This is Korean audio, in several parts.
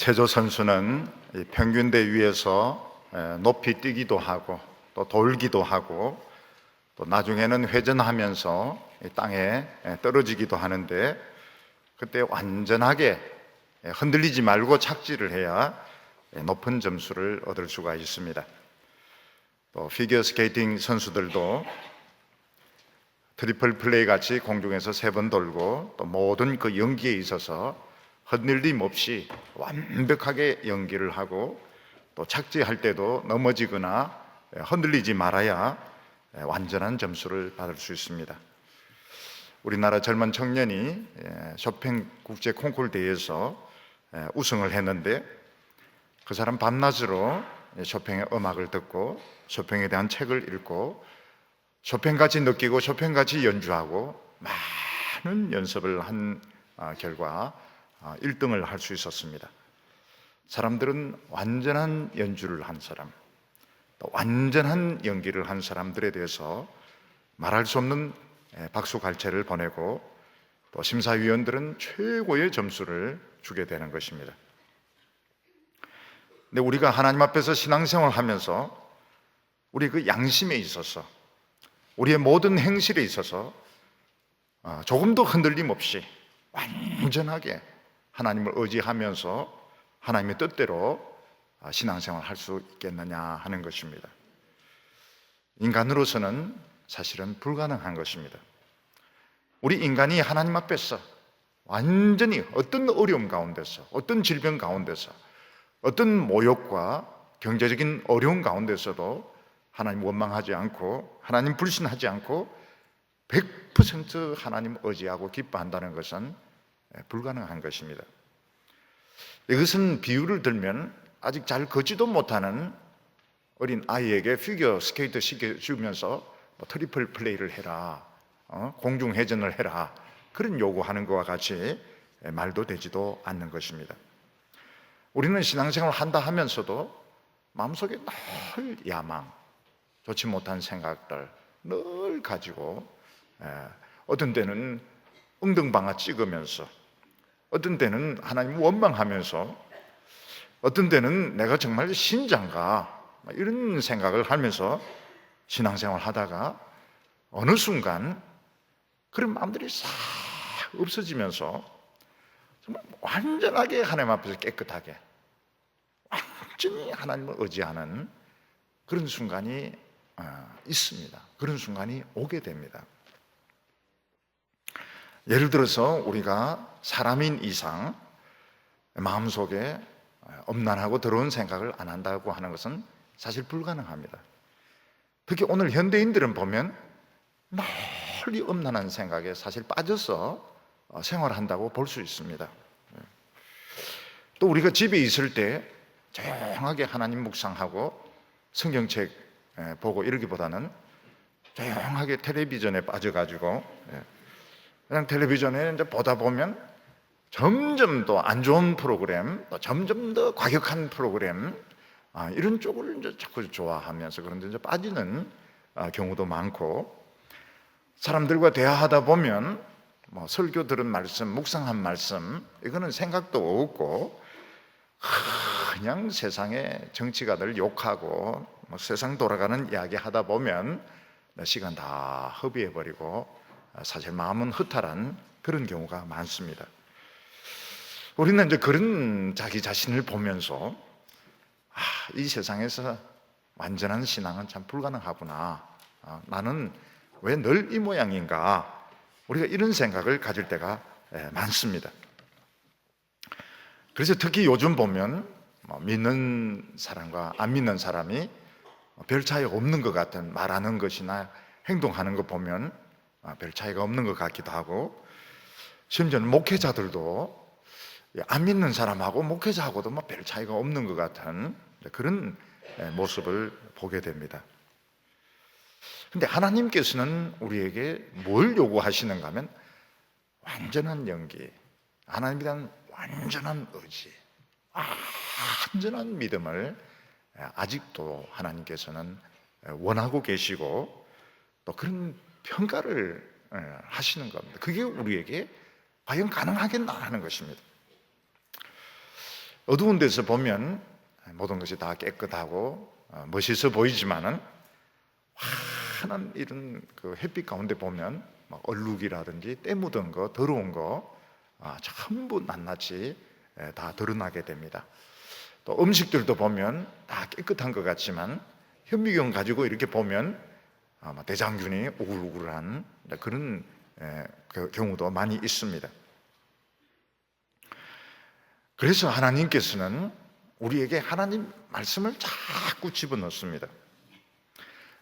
체조 선수는 이 평균대 위에서 높이 뛰기도 하고 또 돌기도 하고 또 나중에는 회전하면서 이 땅에 떨어지기도 하는데, 그때 완전하게 흔들리지 말고 착지를 해야 높은 점수를 얻을 수가 있습니다. 또 피겨 스케이팅 선수들도 트리플 플레이 같이 공중에서 3번 돌고 또 모든 그 연기에 있어서 흔들림 없이 완벽하게 연기를 하고 또 착지할 때도 넘어지거나 흔들리지 말아야 완전한 점수를 받을 수 있습니다. 우리나라 젊은 청년이 쇼팽 국제 콩쿠르 대회에서 우승을 했는데, 그 사람 밤낮으로 쇼팽의 음악을 듣고 쇼팽에 대한 책을 읽고 쇼팽같이 느끼고 쇼팽같이 연주하고 많은 연습을 한 결과 1등을 할 수 있었습니다. 사람들은 완전한 연주를 한 사람, 또 완전한 연기를 한 사람들에 대해서 말할 수 없는 박수 갈채를 보내고, 또 심사위원들은 최고의 점수를 주게 되는 것입니다. 근데 우리가 하나님 앞에서 신앙생활을 하면서 우리 그 양심에 있어서, 우리의 모든 행실에 있어서 조금도 흔들림 없이 완전하게 하나님을 의지하면서 하나님의 뜻대로 신앙생활을 할 수 있겠느냐 하는 것입니다. 인간으로서는 사실은 불가능한 것입니다. 우리 인간이 하나님 앞에서 완전히 어떤 어려움 가운데서, 어떤 질병 가운데서, 어떤 모욕과 경제적인 어려움 가운데서도 하나님 원망하지 않고 하나님 불신하지 않고 100% 하나님 의지하고 기뻐한다는 것은 불가능한 것입니다. 이것은 비유를 들면 아직 잘 걷지도 못하는 어린 아이에게 피겨 스케이트 시켜주면서 트리플 플레이를 해라, 공중 회전을 해라, 그런 요구하는 것과 같이 말도 되지도 않는 것입니다. 우리는 신앙생활을 한다 하면서도 마음속에 늘 야망, 좋지 못한 생각들 늘 가지고 어떤 때는 엉덩방아 찍으면서, 어떤 때는 하나님 원망하면서, 어떤 때는 내가 정말 신자인가 이런 생각을 하면서 신앙생활을 하다가 어느 순간 그런 마음들이 싹 없어지면서 정말 완전하게 하나님 앞에서 깨끗하게 완전히 하나님을 의지하는 그런 순간이 있습니다. 그런 순간이 오게 됩니다. 예를 들어서 우리가 사람인 이상 마음속에 엄난하고 더러운 생각을 안 한다고 하는 것은 사실 불가능합니다. 특히 오늘 현대인들은 보면 널리 엄난한 생각에 사실 빠져서 생활한다고 볼 수 있습니다. 또 우리가 집에 있을 때 조용하게 하나님 묵상하고 성경책 보고 이러기보다는 조용하게 텔레비전에 빠져가지고 그냥 텔레비전에 이제 보다 보면 점점 더 안 좋은 프로그램, 또 점점 더 과격한 프로그램, 이런 쪽을 이제 자꾸 좋아하면서 그런데 이제 빠지는 경우도 많고, 사람들과 대화하다 보면 설교 들은 말씀, 묵상한 말씀, 이거는 생각도 없고 그냥 세상의 정치가들 욕하고 세상 돌아가는 이야기 하다 보면 시간 다 허비해버리고 사실 마음은 허탈한 그런 경우가 많습니다. 우리는 이제 그런 자기 자신을 보면서 이 세상에서 완전한 신앙은 참 불가능하구나, 나는 왜 늘 이 모양인가, 우리가 이런 생각을 가질 때가 많습니다. 그래서 특히 요즘 보면 믿는 사람과 안 믿는 사람이 별 차이가 없는 것 같은 말하는 것이나 행동하는 것 보면 별 차이가 없는 것 같기도 하고, 심지어는 목회자들도 안 믿는 사람하고 목회자하고도 별 차이가 없는 것 같은 그런 모습을 보게 됩니다. 그런데 하나님께서는 우리에게 뭘 요구하시는가 하면 완전한 연기, 하나님에 대한 완전한 의지, 완전한 믿음을 아직도 하나님께서는 원하고 계시고 또 그런 평가를 하시는 겁니다. 그게 우리에게 과연 가능하겠나 하는 것입니다. 어두운 데서 보면 모든 것이 다 깨끗하고 멋있어 보이지만은 환한 이런 그 햇빛 가운데 보면 막 얼룩이라든지 때 묻은 거, 더러운 거 전부 낱낱이 다 드러나게 됩니다. 또 음식들도 보면 다 깨끗한 것 같지만 현미경 가지고 이렇게 보면 대장균이 우글우글한 그런 경우도 많이 있습니다. 그래서 하나님께서는 우리에게 하나님 말씀을 자꾸 집어넣습니다.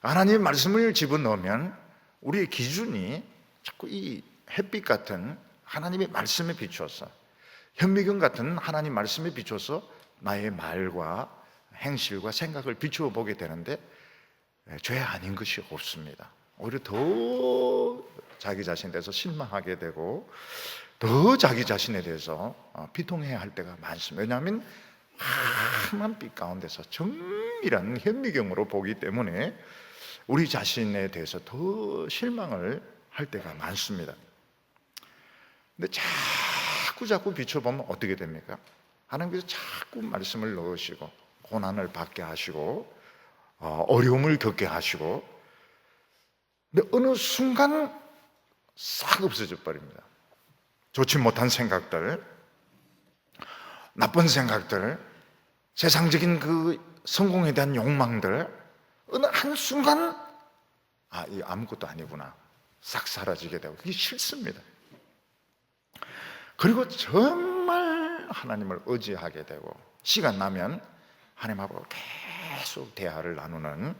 하나님 말씀을 집어넣으면 우리의 기준이 자꾸 이 햇빛 같은 하나님의 말씀에 비추어서, 현미경 같은 하나님 말씀에 비추어서 나의 말과 행실과 생각을 비추어 보게 되는데 죄 아닌 것이 없습니다. 오히려 더 자기 자신에 대해서 실망하게 되고 더 자기 자신에 대해서 비통해야 할 때가 많습니다. 왜냐하면 환한 빛 가운데서 정밀한 현미경으로 보기 때문에 우리 자신에 대해서 더 실망을 할 때가 많습니다. 근데 자꾸 비춰보면 어떻게 됩니까? 하나님께서 자꾸 말씀을 넣으시고 고난을 받게 하시고 어려움을 겪게 하시고, 근데 어느 순간 싹 없어져 버립니다. 좋지 못한 생각들, 나쁜 생각들, 세상적인 그 성공에 대한 욕망들 어느 한순간 이거 아무것도 아니구나 싹 사라지게 되고 그게 싫습니다. 그리고 정말 하나님을 의지하게 되고 시간 나면 하나님하고 계속 대화를 나누는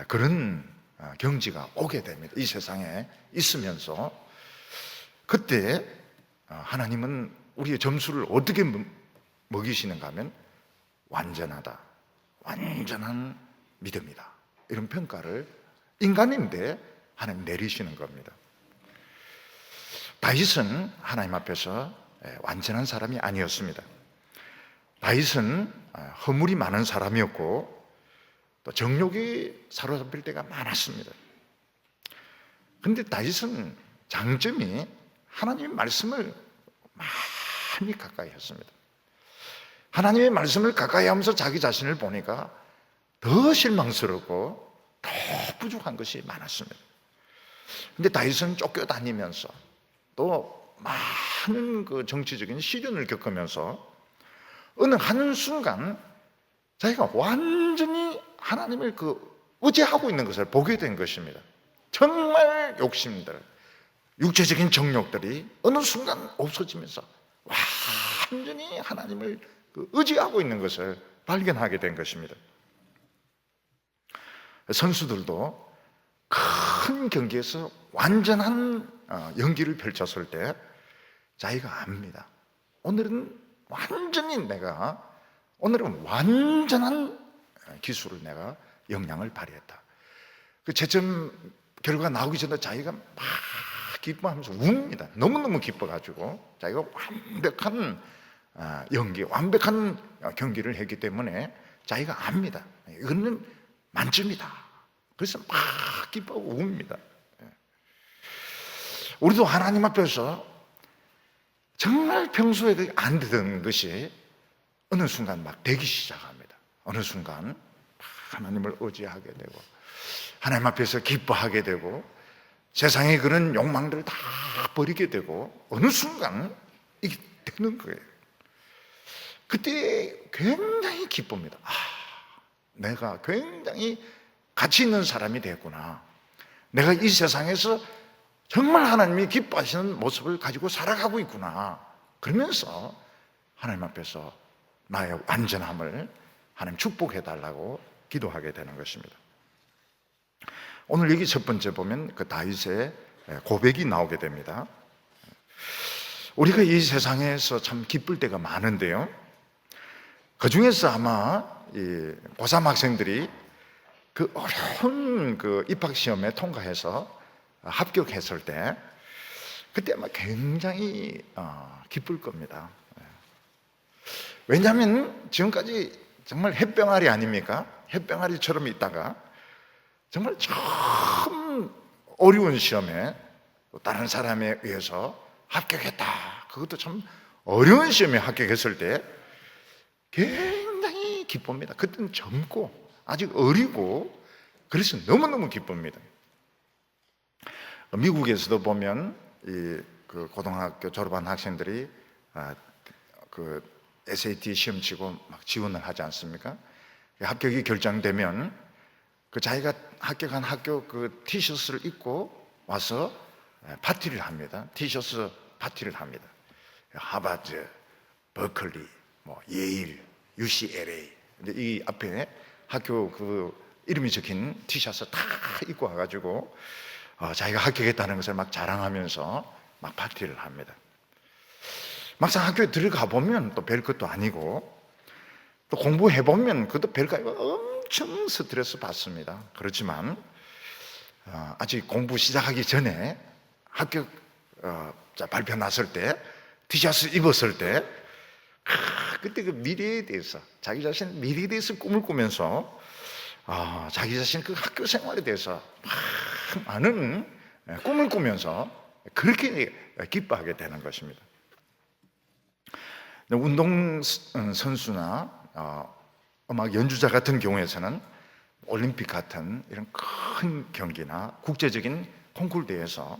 그런 경지가 오게 됩니다. 이 세상에 있으면서 그때 하나님은 우리의 점수를 어떻게 먹이시는가 하면 완전하다, 완전한 믿음이다, 이런 평가를 인간인데 하나님 내리시는 겁니다. 다윗은 하나님 앞에서 완전한 사람이 아니었습니다. 다윗은 허물이 많은 사람이었고 또 정욕이 사로잡힐 때가 많았습니다. 그런데 다윗은 장점이 하나님의 말씀을 많이 가까이 했습니다. 하나님의 말씀을 가까이 하면서 자기 자신을 보니까 더 실망스럽고 더 부족한 것이 많았습니다. 그런데 다윗은 쫓겨다니면서 또 많은 그 정치적인 시련을 겪으면서 어느 한순간 자기가 완전히 하나님을 의지하고 있는 것을 보게 된 것입니다. 정말 욕심들, 육체적인 정욕들이 어느 순간 없어지면서 완전히 하나님을 의지하고 있는 것을 발견하게 된 것입니다. 선수들도 큰 경기에서 완전한 연기를 펼쳤을 때 자기가 압니다. 오늘은 완전한 기술을 내가 역량을 발휘했다. 그 채점 결과가 나오기 전에 자기가 막 기뻐하면서 웁니다. 너무너무 기뻐가지고 자기가 완벽한 연기, 완벽한 경기를 했기 때문에 자기가 압니다. 이거는 만점이다. 그래서 막 기뻐하고 웁니다. 우리도 하나님 앞에서 정말 평소에 안 되던 것이 어느 순간 막 되기 시작합니다. 어느 순간 하나님을 의지하게 되고 하나님 앞에서 기뻐하게 되고 세상의 그런 욕망들을 다 버리게 되고 어느 순간 이게 되는 거예요. 그때 굉장히 기쁩니다. 내가 굉장히 가치 있는 사람이 됐구나. 내가 이 세상에서 정말 하나님이 기뻐하시는 모습을 가지고 살아가고 있구나. 그러면서 하나님 앞에서 나의 완전함을 하나님 축복해달라고 기도하게 되는 것입니다. 오늘 여기 첫 번째 보면 그 다윗의 고백이 나오게 됩니다. 우리가 이 세상에서 참 기쁠 때가 많은데요, 그 중에서 아마 이 고3 학생들이 그 어려운 그 입학시험에 통과해서 합격했을 때 그때 아마 굉장히 기쁠 겁니다. 왜냐하면 지금까지 정말 햇병아리 아닙니까? 햇병아리처럼 있다가 정말 처음 어려운 시험에 다른 사람에 의해서 합격했다. 그것도 참 어려운 시험에 합격했을 때 굉장히 기쁩니다. 그때는 젊고 아직 어리고 그래서 너무너무 기쁩니다. 미국에서도 보면 그 고등학교 졸업한 학생들이 그 SAT 시험 치고 막 지원을 하지 않습니까? 합격이 결정되면 그 자기가 합격한 학교 그 티셔츠를 입고 와서 파티를 합니다. 티셔츠 파티를 합니다. 하버드, 버클리, 뭐 예일, UCLA 이 앞에 학교 그 이름이 적힌 티셔츠 다 입고 와가지고 자기가 합격했다는 것을 막 자랑하면서 막 파티를 합니다. 막상 학교에 들어가 보면 또 별 것도 아니고 또 공부해 보면 그것도 별거 아니고 엄청 스트레스 받습니다. 그렇지만 아직 공부 시작하기 전에 합격 발표 났을 때 티셔츠 입었을 때 그때 그 미래에 대해서 자기 자신 미래에 대해서 꿈을 꾸면서 자기 자신 그 학교 생활에 대해서 많은 꿈을 꾸면서 그렇게 기뻐하게 되는 것입니다. 운동 선수나 음악 연주자 같은 경우에서는 올림픽 같은 이런 큰 경기나 국제적인 콩쿠르 대회에서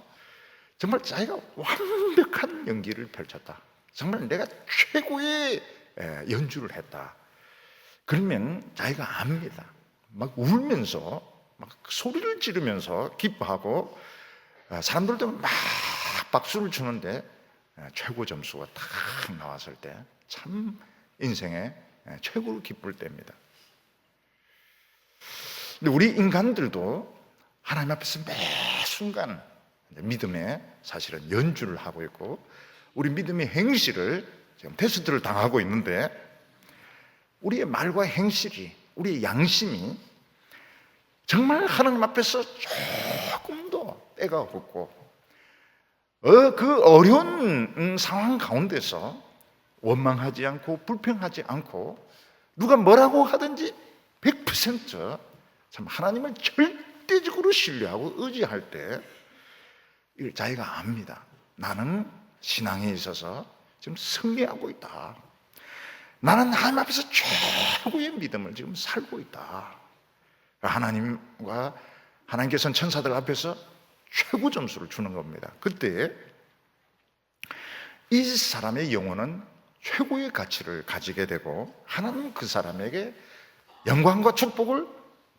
정말 자기가 완벽한 연기를 펼쳤다. 정말 내가 최고의 연주를 했다. 그러면 자기가 압니다. 막 울면서 막 소리를 지르면서 기뻐하고 사람들도 막 박수를 치는데 최고 점수가 딱 나왔을 때 참 인생의 최고로 기쁠 때입니다. 근데 우리 인간들도 하나님 앞에서 매 순간 믿음의 사실은 연주를 하고 있고 우리 믿음의 행실을 지금 테스트를 당하고 있는데 우리의 말과 행실이 우리의 양심이 정말 하나님 앞에서 조금도 때가 없고 그 어려운 상황 가운데서 원망하지 않고 불평하지 않고 누가 뭐라고 하든지 100% 참 하나님을 절대적으로 신뢰하고 의지할 때 자기가 압니다. 나는 신앙에 있어서 지금 승리하고 있다. 나는 하나님 앞에서 최고의 믿음을 지금 살고 있다. 하나님께서는 천사들 앞에서 최고 점수를 주는 겁니다. 그때 이 사람의 영혼은 최고의 가치를 가지게 되고 하나님 그 사람에게 영광과 축복을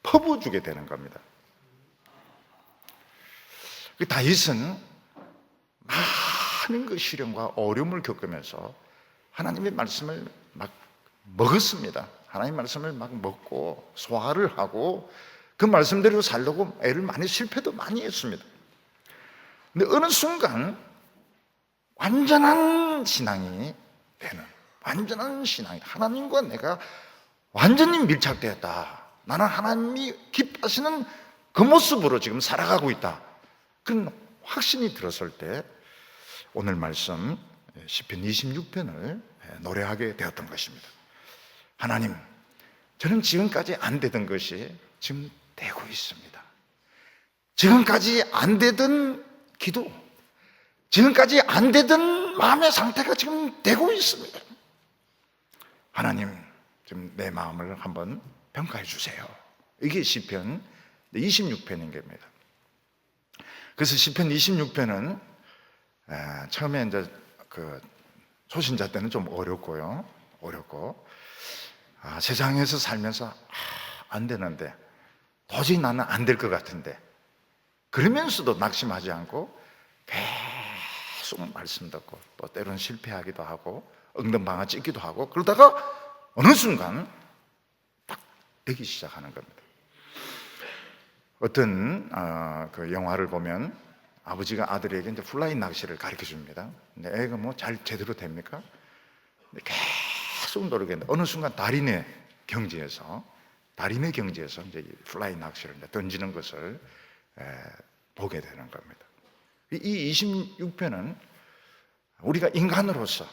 퍼부어주게 되는 겁니다. 다윗은 많은 그 시련과 어려움을 겪으면서 하나님의 말씀을 막 먹었습니다. 하나님의 말씀을 막 먹고 소화를 하고 그 말씀대로 살려고 애를 많이 실패도 많이 했습니다. 근데 어느 순간 완전한 신앙이 되는 완전한 신앙이 하나님과 내가 완전히 밀착되었다. 나는 하나님이 기뻐하시는 그 모습으로 지금 살아가고 있다. 그런 확신이 들었을 때 오늘 말씀 시편 26편을 노래하게 되었던 것입니다. 하나님, 저는 지금까지 안 되던 것이 지금 되고 있습니다. 지금까지 안 되던 기도, 지금까지 안 되던 마음의 상태가 지금 되고 있습니다. 하나님, 지금 내 마음을 한번 평가해 주세요. 이게 시편 26편인 겁니다. 그래서 시편 26편은 처음에 이제 그 초신자 때는 좀 어렵고 세상에서 살면서 안 되는데 도저히 나는 안 될 것 같은데 그러면서도 낙심하지 않고 계속 말씀 듣고 또 때로는 실패하기도 하고 엉덩방아 찍기도 하고 그러다가 어느 순간 딱 되기 시작하는 겁니다. 어떤 그 영화를 보면 아버지가 아들에게 이제 플라이 낚시를 가르쳐 줍니다. 근데 애가 뭐 잘 제대로 됩니까? 근데 계속 노력했는데 어느 순간 달인의 경지에서 이제 플라이 낚시를 던지는 것을 보게 되는 겁니다. 이 26편은 우리가 인간으로서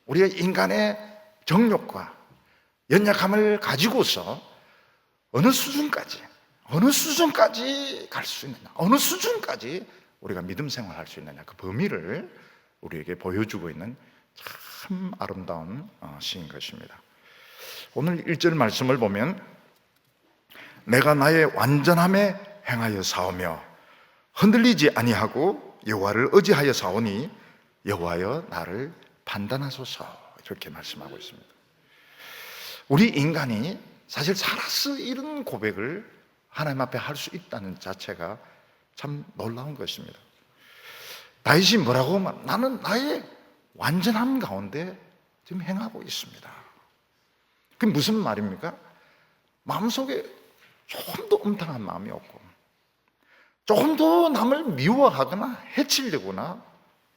우리가 인간의 정욕과 연약함을 가지고서 어느 수준까지 갈 수 있느냐, 어느 수준까지 우리가 믿음 생활할 수 있느냐, 그 범위를 우리에게 보여주고 있는 참 아름다운 시인 것입니다. 오늘 1절 말씀을 보면 내가 나의 완전함에 행하여 싸우며 흔들리지 아니하고 여호와를 의지하여 싸우니 여호와여 나를 판단하소서, 이렇게 말씀하고 있습니다. 우리 인간이 사실 살아서 이런 고백을 하나님 앞에 할 수 있다는 자체가 참 놀라운 것입니다. 다윗이 뭐라고 하면 나는 나의 완전함 가운데 지금 행하고 있습니다. 그게 무슨 말입니까? 마음속에 조금도 음탕한 마음이 없고, 조금도 남을 미워하거나 해치려거나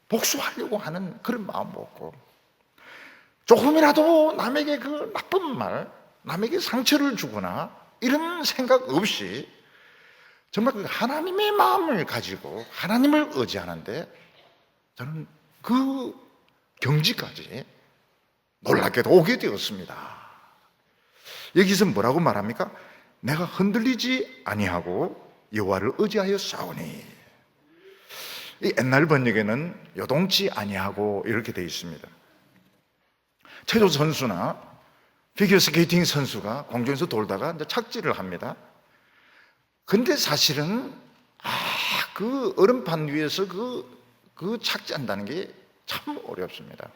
복수하려고 하는 그런 마음 없고, 조금이라도 남에게 그 나쁜 말, 남에게 상처를 주거나 이런 생각 없이 정말 그 하나님의 마음을 가지고 하나님을 의지하는데, 저는 그 경지까지 놀랍게도 오게 되었습니다. 여기서 뭐라고 말합니까? 내가 흔들리지 아니하고 여호와를 의지하여 싸우니. 이 옛날 번역에는 요동치 아니하고 이렇게 되어 있습니다. 체조 선수나 피겨 스케이팅 선수가 공중에서 돌다가 이제 착지를 합니다. 근데 사실은 그 얼음판 위에서 그 착지한다는 게 참 어렵습니다.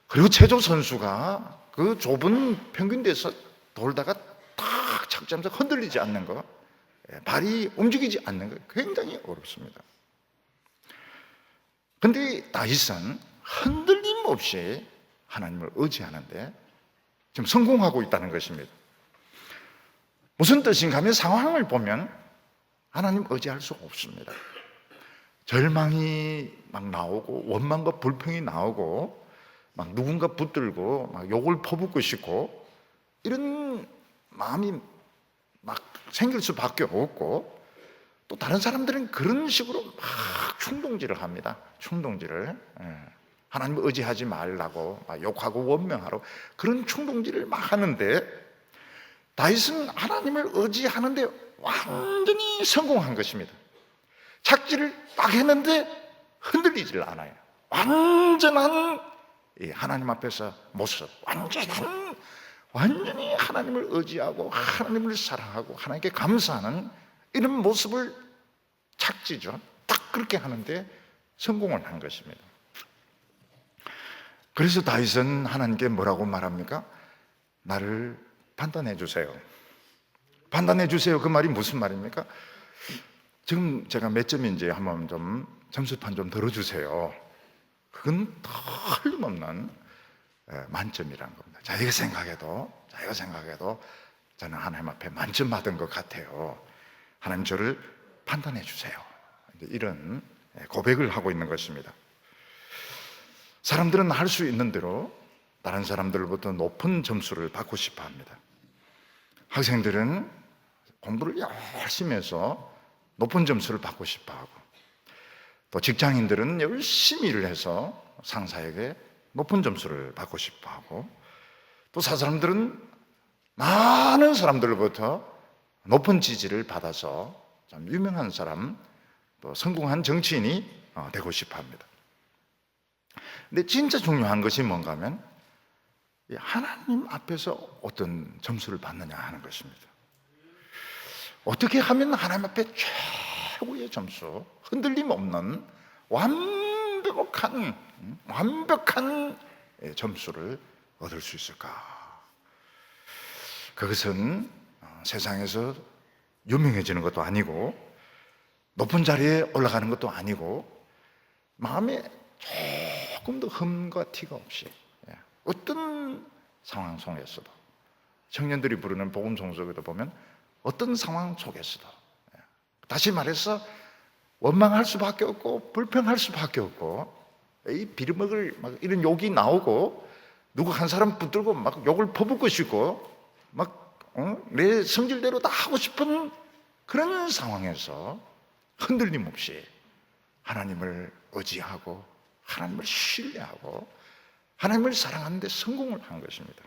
그리고 체조 선수가 그 좁은 평균대에서 돌다가 딱 착지하면서 흔들리지 않는 거, 발이 움직이지 않는 거 굉장히 어렵습니다. 근데 다윗은 흔들림 없이 하나님을 의지하는데 지금 성공하고 있다는 것입니다. 무슨 뜻인가 하면 상황을 보면 하나님 의지할 수 없습니다. 절망이 막 나오고 원망과 불평이 나오고 막 누군가 붙들고 막 욕을 퍼붓고 싶고 이런 마음이 막 생길 수밖에 없고, 또 다른 사람들은 그런 식으로 막 충동질을 합니다. 충동질을. 하나님을 의지하지 말라고 막 욕하고 원망하고 그런 충동질을 막 하는데, 다윗은 하나님을 의지하는데 완전히 성공한 것입니다. 착지를 딱 했는데 흔들리질 않아요. 완전한 하나님 앞에서 모습, 완전히 하나님을 의지하고 하나님을 사랑하고 하나님께 감사하는 이런 모습을 착지죠. 딱 그렇게 하는데 성공을 한 것입니다. 그래서 다윗은 하나님께 뭐라고 말합니까? 나를 판단해 주세요. 판단해 주세요. 그 말이 무슨 말입니까? 지금 제가 몇 점인지 한번 좀 점수판 좀 들어주세요. 그건 틀림없는 만점이라는 겁니다. 자기가 생각해도 저는 하나님 앞에 만점 받은 것 같아요. 하나님 저를 판단해 주세요. 이런 고백을 하고 있는 것입니다. 사람들은 할 수 있는 대로 다른 사람들로부터 높은 점수를 받고 싶어 합니다. 학생들은 공부를 열심히 해서 높은 점수를 받고 싶어 하고, 또 직장인들은 열심히 일을 해서 상사에게 높은 점수를 받고 싶어 하고, 또 사람들은 많은 사람들로부터 높은 지지를 받아서 좀 유명한 사람, 또 성공한 정치인이 되고 싶어 합니다. 근데 진짜 중요한 것이 뭔가 하면 하나님 앞에서 어떤 점수를 받느냐 하는 것입니다. 어떻게 하면 하나님 앞에 최고의 점수, 흔들림 없는 완벽한 점수를 얻을 수 있을까? 그것은 세상에서 유명해지는 것도 아니고 높은 자리에 올라가는 것도 아니고 마음에 조금도 흠과 티가 없이 어떤 상황 속에서도, 청년들이 부르는 복음송 속에도 보면 어떤 상황 속에서도, 다시 말해서 원망할 수밖에 없고 불평할 수밖에 없고, 이 비르먹을 막 이런 욕이 나오고 누구 한 사람 붙들고 막 욕을 퍼붓고 싶고 막 내 성질대로 다 하고 싶은 그런 상황에서 흔들림 없이 하나님을 의지하고 하나님을 신뢰하고 하나님을 사랑하는 데 성공을 한 것입니다.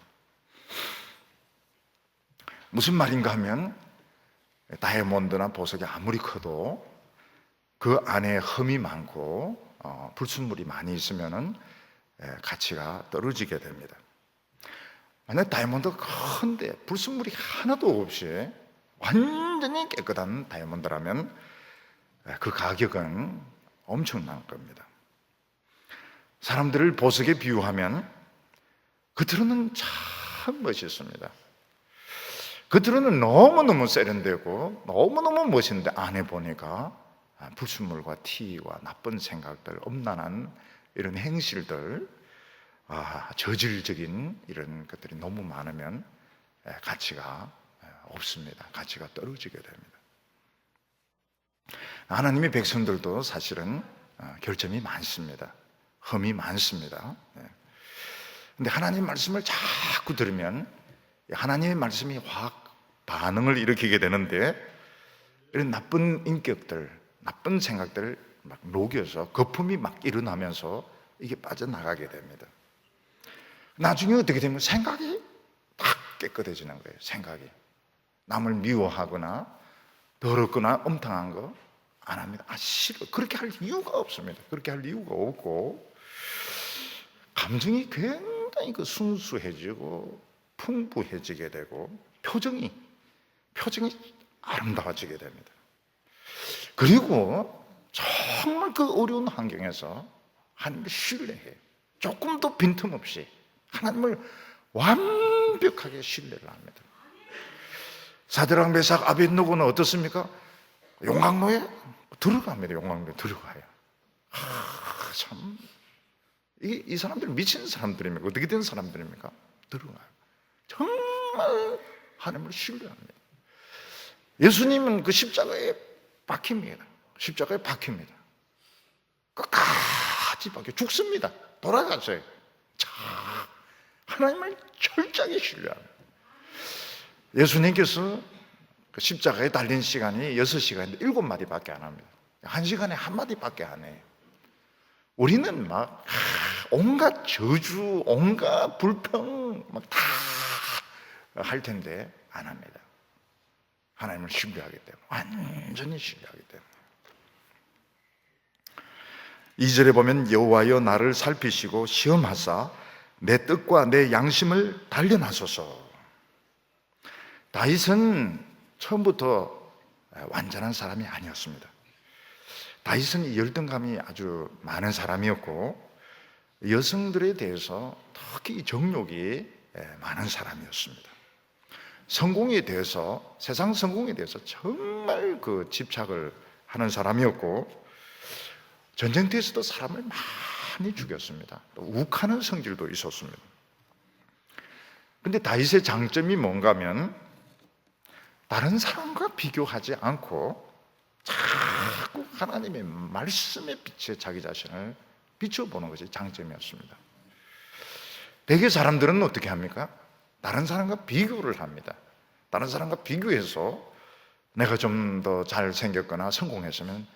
무슨 말인가 하면 다이아몬드나 보석이 아무리 커도 그 안에 흠이 많고 불순물이 많이 있으면 가치가 떨어지게 됩니다. 만약 다이아몬드 큰데 불순물이 하나도 없이 완전히 깨끗한 다이아몬드라면 그 가격은 엄청난 겁니다. 사람들을 보석에 비유하면 겉으로는 참 멋있습니다. 겉으로는 너무너무 세련되고 너무너무 멋있는데 안에 보니까 불순물과 티와 나쁜 생각들, 엄난한 이런 행실들, 저질적인 이런 것들이 너무 많으면 가치가 없습니다. 가치가 떨어지게 됩니다. 하나님의 백성들도 사실은 결점이 많습니다. 흠이 많습니다. 그런데 하나님 말씀을 자꾸 들으면 하나님의 말씀이 확 반응을 일으키게 되는데 이런 나쁜 인격들, 나쁜 생각들을 막 녹여서 거품이 막 일어나면서 이게 빠져나가게 됩니다. 나중에 어떻게 되면 생각이 딱 깨끗해지는 거예요. 생각이 남을 미워하거나 더럽거나 엄탕한 거 안 합니다. 싫어. 그렇게 할 이유가 없습니다. 그렇게 할 이유가 없고 감정이 굉장히 순수해지고 풍부해지게 되고 표정이 아름다워지게 됩니다. 그리고 정말 그 어려운 환경에서 하나님을 신뢰해요. 조금도 빈틈없이 하나님을 완벽하게 신뢰를 합니다. 사드락 메삭 아벳느고는 어떻습니까? 용광로에 들어갑니다. 용광로에 들어가요. 참, 이 사람들 미친 사람들입니까? 어떻게 된 사람들입니까? 들어가요. 정말 하나님을 신뢰합니다. 예수님은 그 십자가에 박힙니다. 십자가에 박힙니다. 끝까지 박혀 죽습니다. 돌아갔어요. 하나님을 철저하게 신뢰합니다. 예수님께서 그 십자가에 달린 시간이 6시간인데 7마디밖에 안 합니다. 1시간에 1마디밖에 안 해요. 우리는 막 온갖 저주, 온갖 불평 막 다 할 텐데 안 합니다. 하나님을 신뢰하기 때문에, 완전히 신뢰하기 때문에. 2절에 보면 여호와여 나를 살피시고 시험하사 내 뜻과 내 양심을 단련하소서. 다윗은 처음부터 완전한 사람이 아니었습니다. 다윗은 이 열등감이 아주 많은 사람이었고 여성들에 대해서 특히 정욕이 많은 사람이었습니다. 성공에 대해서, 세상 성공에 대해서 정말 그 집착을 하는 사람이었고 전쟁터에서도 사람을 많이 죽였습니다. 또 욱하는 성질도 있었습니다. 그런데 다윗의 장점이 뭔가 하면 다른 사람과 비교하지 않고 자꾸 하나님의 말씀의 빛에 자기 자신을 비춰보는 것이 장점이었습니다. 대개 사람들은 어떻게 합니까? 다른 사람과 비교를 합니다. 다른 사람과 비교해서 내가 좀 더 잘생겼거나 성공했으면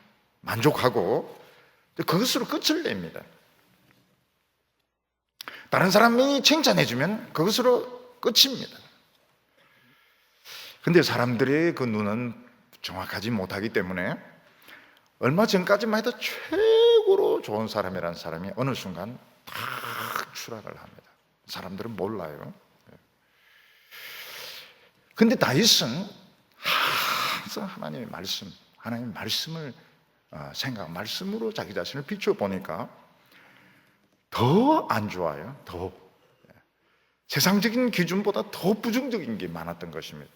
만족하고 그것으로 끝을 냅니다. 다른 사람이 칭찬해주면 그것으로 끝입니다. 근데 사람들의 그 눈은 정확하지 못하기 때문에 얼마 전까지만 해도 최고로 좋은 사람이라는 사람이 어느 순간 탁 추락을 합니다. 사람들은 몰라요. 근데 다윗은 항상 하나님의 말씀을 말씀으로 자기 자신을 비춰보니까 더 안 좋아요. 더 세상적인 기준보다 더 부정적인 게 많았던 것입니다.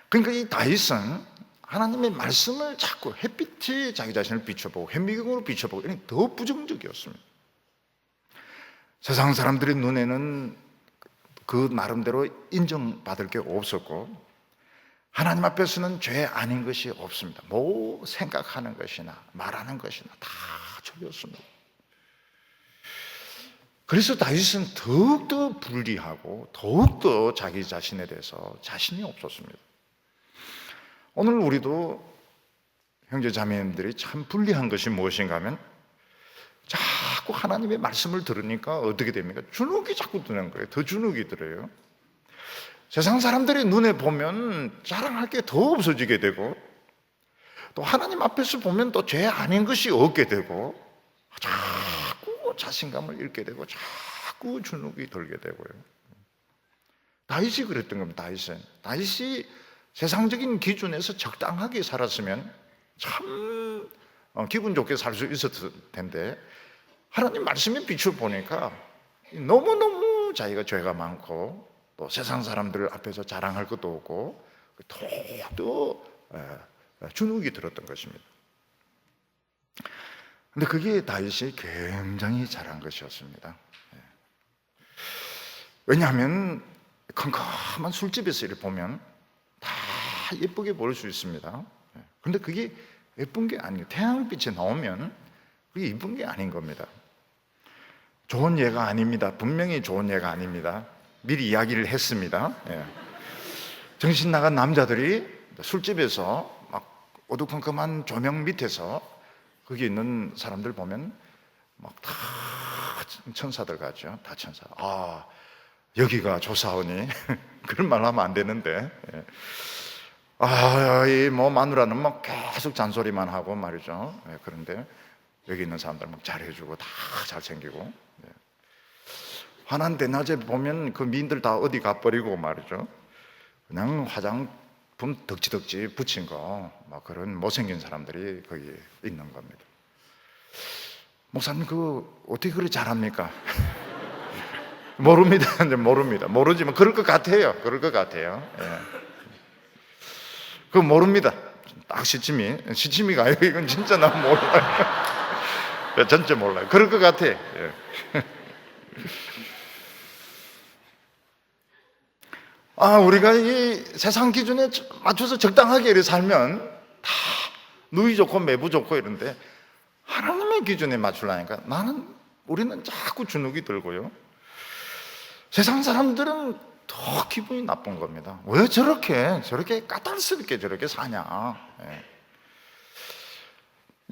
그러니까 이 다윗은 하나님의 말씀을 자꾸 햇빛에 자기 자신을 비춰보고 현미경으로 비춰보고 이런 더 부정적이었습니다. 세상 사람들의 눈에는 그 나름대로 인정받을 게 없었고 하나님 앞에서는 죄 아닌 것이 없습니다. 뭐 생각하는 것이나 말하는 것이나 다 죄였습니다. 그래서 다윗은 더욱더 불리하고 더욱더 자기 자신에 대해서 자신이 없었습니다. 오늘 우리도 형제 자매님들이 참 불리한 것이 무엇인가 하면 자꾸 하나님의 말씀을 들으니까 어떻게 됩니까? 주눅이 자꾸 드는 거예요. 더 주눅이 들어요. 세상 사람들의 눈에 보면 자랑할 게 더 없어지게 되고 또 하나님 앞에서 보면 또 죄 아닌 것이 없게 되고 자꾸 자신감을 잃게 되고 자꾸 자꾸 주눅이 들게 되고요. 다윗이 그랬던 겁니다. 다윗이 세상적인 기준에서 적당하게 살았으면 참 기분 좋게 살 수 있었을 텐데, 하나님 말씀의 빛을 보니까 너무너무 자기가 죄가 많고 또 세상 사람들 앞에서 자랑할 것도 없고 더욱더 주눅이 들었던 것입니다. 근데 그게 다윗이 굉장히 잘한 것이었습니다. 왜냐하면 컴컴한 술집에서 이렇게 보면 다 예쁘게 보일 수 있습니다. 그런데 그게 예쁜 게 아니에요. 태양빛에 나오면 그게 예쁜 게 아닌 겁니다. 좋은 예가 아닙니다. 분명히 좋은 예가 아닙니다. 미리 이야기를 했습니다. 정신 나간 남자들이 술집에서 막 어두컴컴한 조명 밑에서 거기 있는 사람들 보면 막 다 천사들 같죠. 다 천사. 아, 여기가 조사원이 그런 말 하면 안 되는데, 이 뭐 마누라는 막 계속 잔소리만 하고 말이죠. 그런데 여기 있는 사람들 막 잘해주고 다 잘생기고, 화난 대낮에 보면 그 미인들 다 어디 가버리고 말이죠. 그냥 화장품 덕지덕지 붙인 거, 막 그런 못생긴 사람들이 거기 있는 겁니다. 목사님, 어떻게 그렇게 잘합니까? 모릅니다. 모릅니다. 모르지만 그럴 것 같아요. 그럴 것 같아요. 그거 모릅니다. 딱 시치미가 아니고 이건 진짜 난 몰라요. 전체 몰라요. 그럴 것 같아. 우리가 이 세상 기준에 맞춰서 적당하게 이렇게 살면 다 누이 좋고 매부 좋고 이런데, 하나님의 기준에 맞추려니까 우리는 자꾸 주눅이 들고요. 세상 사람들은 더 기분이 나쁜 겁니다. 왜 저렇게 까탈스럽게 저렇게 사냐.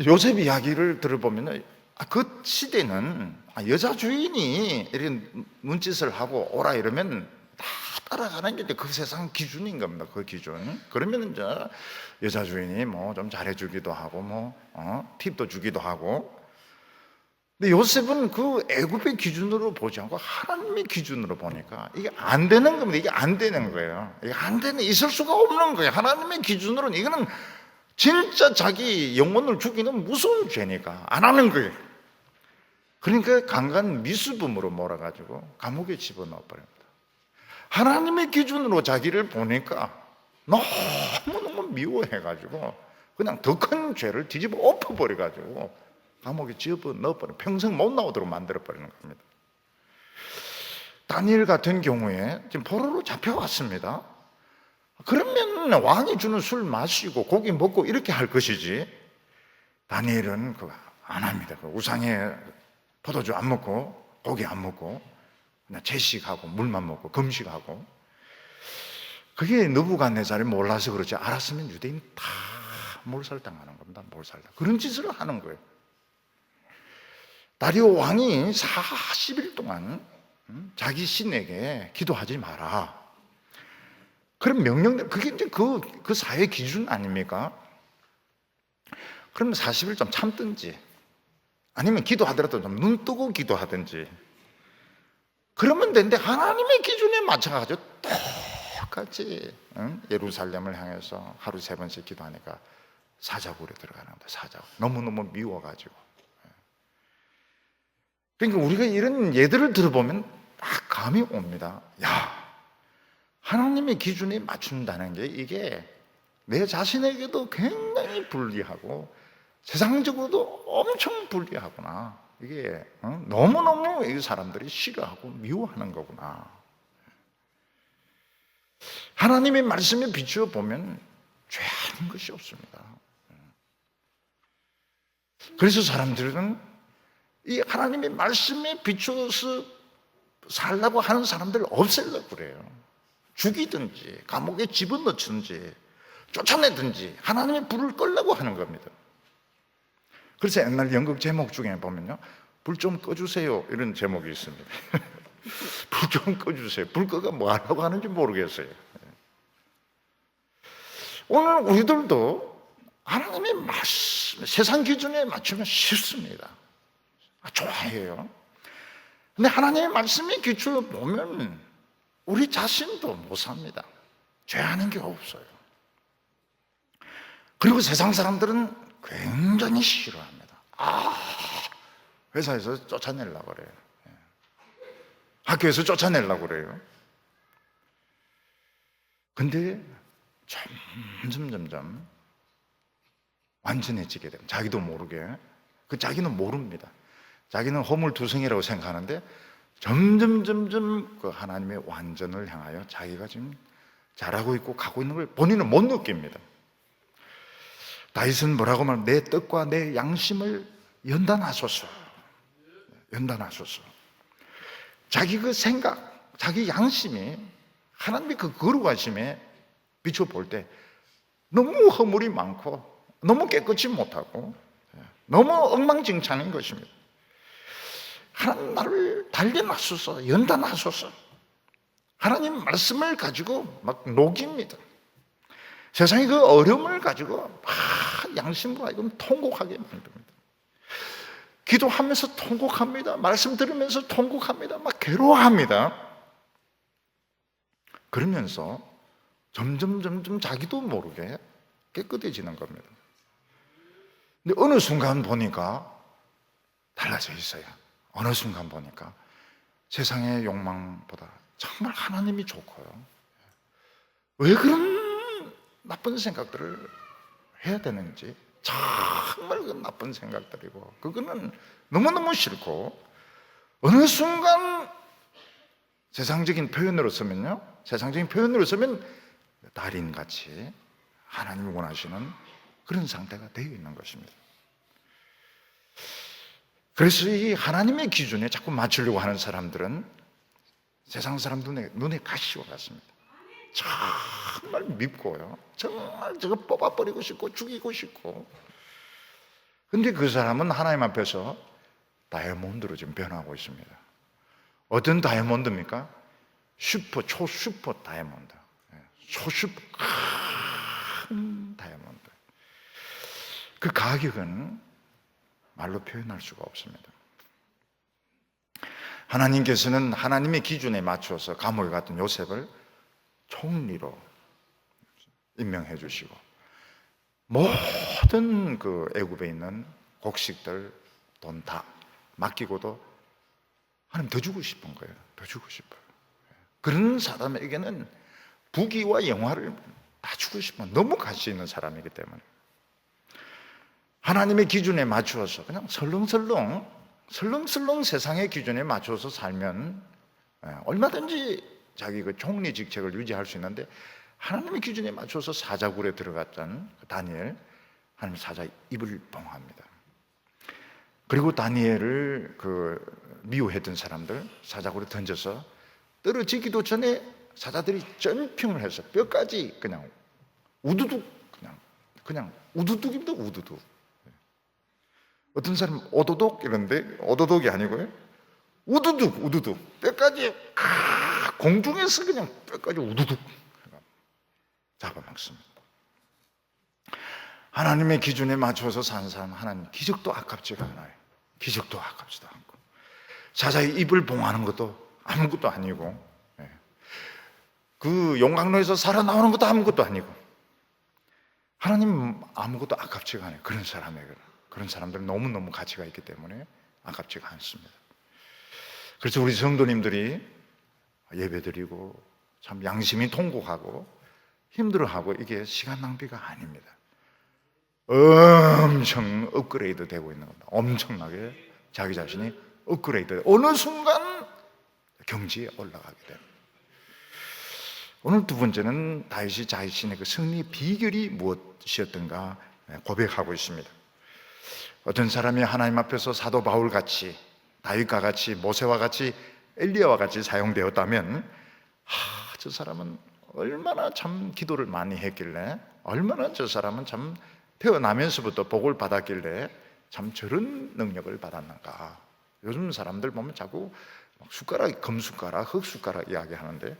요셉 이야기를 들어보면 그 시대는 여자 주인이 이런 눈짓을 하고 오라 이러면 다 따라가는 게 그 세상 기준인 겁니다. 그 기준. 그러면 이제 여자 주인이 뭐 좀 잘해주기도 하고 팁도 주기도 하고. 근데 요셉은 그 애굽의 기준으로 보지 않고 하나님의 기준으로 보니까 이게 안 되는 겁니다. 이게 안 되는 거예요. 이게 안 되는, 있을 수가 없는 거예요. 하나님의 기준으로는 이거는 진짜 자기 영혼을 죽이는 무서운 죄니까 안 하는 거예요. 그러니까 강간 미수범으로 몰아가지고 감옥에 집어넣어 버립니다. 하나님의 기준으로 자기를 보니까 너무너무 미워해가지고 그냥 더 큰 죄를 뒤집어 엎어버려가지고 감옥에 집어넣어버려, 평생 못 나오도록 만들어버리는 겁니다. 다니엘 같은 경우에 지금 포로로 잡혀왔습니다. 그러면 왕이 주는 술 마시고 고기 먹고 이렇게 할 것이지, 다니엘은 그거 안 합니다. 그 우상에 포도주 안 먹고 고기 안 먹고 그냥 채식하고 물만 먹고 금식하고. 그게 느부갓네살이 몰라서 그렇지, 알았으면 유대인 다 몰살당하는 겁니다. 몰살당. 그런 짓을 하는 거예요. 다리오 왕이 40일 동안 자기 신에게 기도하지 마라, 그런 명령대로, 그게 이제 그 사회 기준 아닙니까? 그러면 40일 좀 참든지 아니면 기도하더라도 좀 눈 뜨고 기도하든지 그러면 되는데, 하나님의 기준에 맞춰가지고 똑같이 예루살렘을 향해서 하루 3번씩 기도하니까 사자굴에 들어가는 겁니다. 사자굴. 너무너무 미워가지고. 그러니까 우리가 이런 예들을 들어보면 딱 감이 옵니다. 하나님의 기준에 맞춘다는 게 이게 내 자신에게도 굉장히 불리하고 세상적으로도 엄청 불리하구나. 이게 너무너무 이 사람들이 싫어하고 미워하는 거구나. 하나님의 말씀에 비추어 보면 죄아닌 것이 없습니다. 그래서 사람들은 이 하나님의 말씀에 비추어서 살라고 하는 사람들을 없애려고 그래요. 죽이든지 감옥에 집어넣든지 쫓아내든지 하나님의 불을 끌려고 하는 겁니다. 그래서 옛날 연극 제목 중에 보면요, 불 좀 꺼주세요 이런 제목이 있습니다. 불 좀 꺼주세요. 불 꺼가 뭐 하려고 하는지 모르겠어요. 오늘 우리들도 하나님의 말씀, 세상 기준에 맞추면 쉽습니다. 좋아해요. 근데 하나님의 말씀이 기초에 보면 우리 자신도 못 삽니다. 죄하는 게 없어요. 그리고 세상 사람들은 굉장히 싫어합니다. 회사에서 쫓아내려고 그래요. 학교에서 쫓아내려고 그래요. 근데 점점 완전해지게 됩니다. 자기도 모르게. 그 자기는 모릅니다. 자기는 허물투성이라고 생각하는데 점점 그 하나님의 완전을 향하여 자기가 지금 잘하고 있고 가고 있는 걸 본인은 못 느낍니다. 다윗은 뭐라고 말하면 내 뜻과 내 양심을 연단하소서. 연단하소서. 자기 그 생각, 자기 양심이 하나님의 그 거룩하심에 비춰볼 때 너무 허물이 많고 너무 깨끗이 못하고 너무 엉망진창인 것입니다. 하나님 나를 달려나소서, 연단하소서. 하나님 말씀을 가지고 막 녹입니다. 세상의 그 어려움을 가지고 막 양심으로 하여금 통곡하게 만듭니다. 기도하면서 통곡합니다. 말씀 들으면서 통곡합니다. 막 괴로워합니다. 그러면서 점점 자기도 모르게 깨끗해지는 겁니다. 근데 어느 순간 보니까 달라져 있어요. 어느 순간 보니까 세상의 욕망보다 정말 하나님이 좋고요. 왜 그런 나쁜 생각들을 해야 되는지 정말 그 나쁜 생각들이고 그거는 너무너무 싫고 어느 순간 세상적인 표현으로 쓰면 달인같이 하나님이 원하시는 그런 상태가 되어 있는 것입니다. 그래서 이 하나님의 기준에 자꾸 맞추려고 하는 사람들은 세상 사람 눈에 가시와 같습니다. 정말 밉고요. 정말 저거 뽑아버리고 싶고 죽이고 싶고. 근데 그 사람은 하나님 앞에서 다이아몬드로 지금 변하고 있습니다. 어떤 다이아몬드입니까? 초슈퍼 다이아몬드. 초슈퍼 큰 다이아몬드. 그 가격은 말로 표현할 수가 없습니다. 하나님께서는 하나님의 기준에 맞춰서 감옥에 갔던 요셉을 총리로 임명해 주시고 모든 그 애굽에 있는 곡식들 돈 다 맡기고도 하나님 더 주고 싶은 거예요. 더 주고 싶어요. 그런 사람에게는 부귀와 영화를 다 주고 싶은 너무 가치 있는 사람이기 때문에 하나님의 기준에 맞추어서 그냥 설렁설렁 세상의 기준에 맞춰서 살면 얼마든지 자기 그 총리 직책을 유지할 수 있는데 하나님의 기준에 맞춰서 사자굴에 들어갔던 다니엘, 하나님 사자 입을 봉합니다. 그리고 다니엘을 미워했던 사람들 사자굴에 던져서 떨어지기도 전에 사자들이 점핑을 해서 뼈까지 그냥 우두둑 그냥 우두둑입니다. 우두둑. 어떤 사람 오도독 이런데 오도독이 아니고요. 우두둑 뼈까지 공중에서 그냥 뼈까지 우두둑 잡아먹습니다. 하나님의 기준에 맞춰서 사는 사람은 하나님 기적도 아깝지가 않아요. 기적도 아깝지도 않고 사자의 입을 봉하는 것도 아무것도 아니고 그 용광로에서 살아나오는 것도 아무것도 아니고 하나님 아무것도 아깝지가 않아요. 그런 사람에게는. 그런 사람들은 너무너무 가치가 있기 때문에 아깝지가 않습니다. 그래서 우리 성도님들이 예배드리고 참 양심이 통곡하고 힘들어하고 이게 시간 낭비가 아닙니다. 엄청 업그레이드 되고 있는 겁니다. 엄청나게 자기 자신이 업그레이드 어느 순간 경지에 올라가게 됩니다. 오늘 두 번째는 다윗이 자신의 그 승리의 비결이 무엇이었던가 고백하고 있습니다. 어떤 사람이 하나님 앞에서 사도 바울같이 다윗과 같이 모세와 같이 엘리야와 같이 사용되었다면 저 사람은 얼마나 참 기도를 많이 했길래 얼마나 저 사람은 참 태어나면서부터 복을 받았길래 참 저런 능력을 받았는가. 요즘 사람들 보면 자꾸 숟가락, 금숟가락, 흙숟가락 이야기하는데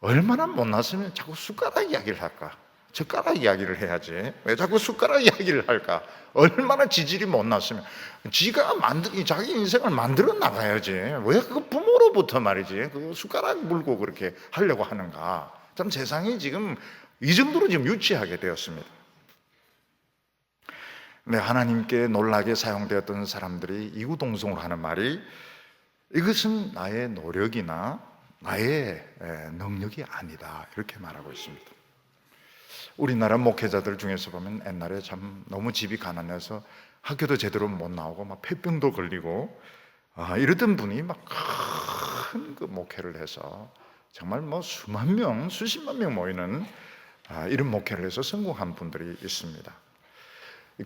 얼마나 못났으면 자꾸 숟가락 이야기를 할까. 젓가락 이야기를 해야지. 왜 자꾸 숟가락 이야기를 할까? 얼마나 지질이 못났으면 지가 자기 인생을 만들어 나가야지. 왜 그 부모로부터 말이지 그 숟가락 물고 그렇게 하려고 하는가? 참 세상이 지금 이 정도로 지금 유치하게 되었습니다. 네, 하나님께 놀라게 사용되었던 사람들이 이구동성으로 하는 말이 이것은 나의 노력이나 나의 능력이 아니다 이렇게 말하고 있습니다. 우리나라 목회자들 중에서 보면 옛날에 참 너무 집이 가난해서 학교도 제대로 못 나오고 막 폐병도 걸리고 이러던 분이 막 큰 그 목회를 해서 정말 뭐 수만 명, 수십만 명 모이는 이런 목회를 해서 성공한 분들이 있습니다.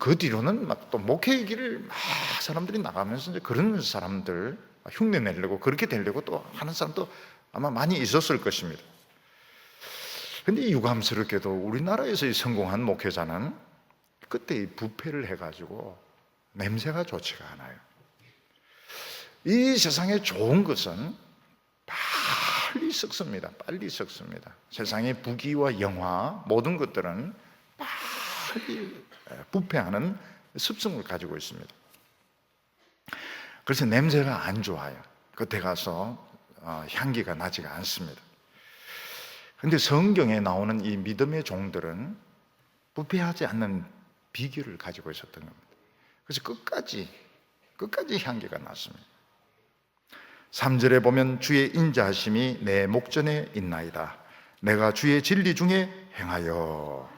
그 뒤로는 막 또 목회의 길을 막 사람들이 나가면서 이제 그런 사람들 흉내 내려고 그렇게 되려고 또 하는 사람도 아마 많이 있었을 것입니다. 근데 유감스럽게도 우리나라에서 성공한 목회자는 그때 부패를 해가지고 냄새가 좋지가 않아요. 이 세상에 좋은 것은 빨리 썩습니다. 빨리 썩습니다. 세상의 부귀와 영화 모든 것들은 빨리 부패하는 습성을 가지고 있습니다. 그래서 냄새가 안 좋아요. 겉에 가서 향기가 나지가 않습니다. 그런데 성경에 나오는 이 믿음의 종들은 부패하지 않는 비결을 가지고 있었던 겁니다. 그래서 끝까지 향기가 났습니다. 3절에 보면 주의 인자하심이 내 목전에 있나이다. 내가 주의 진리 중에 행하여.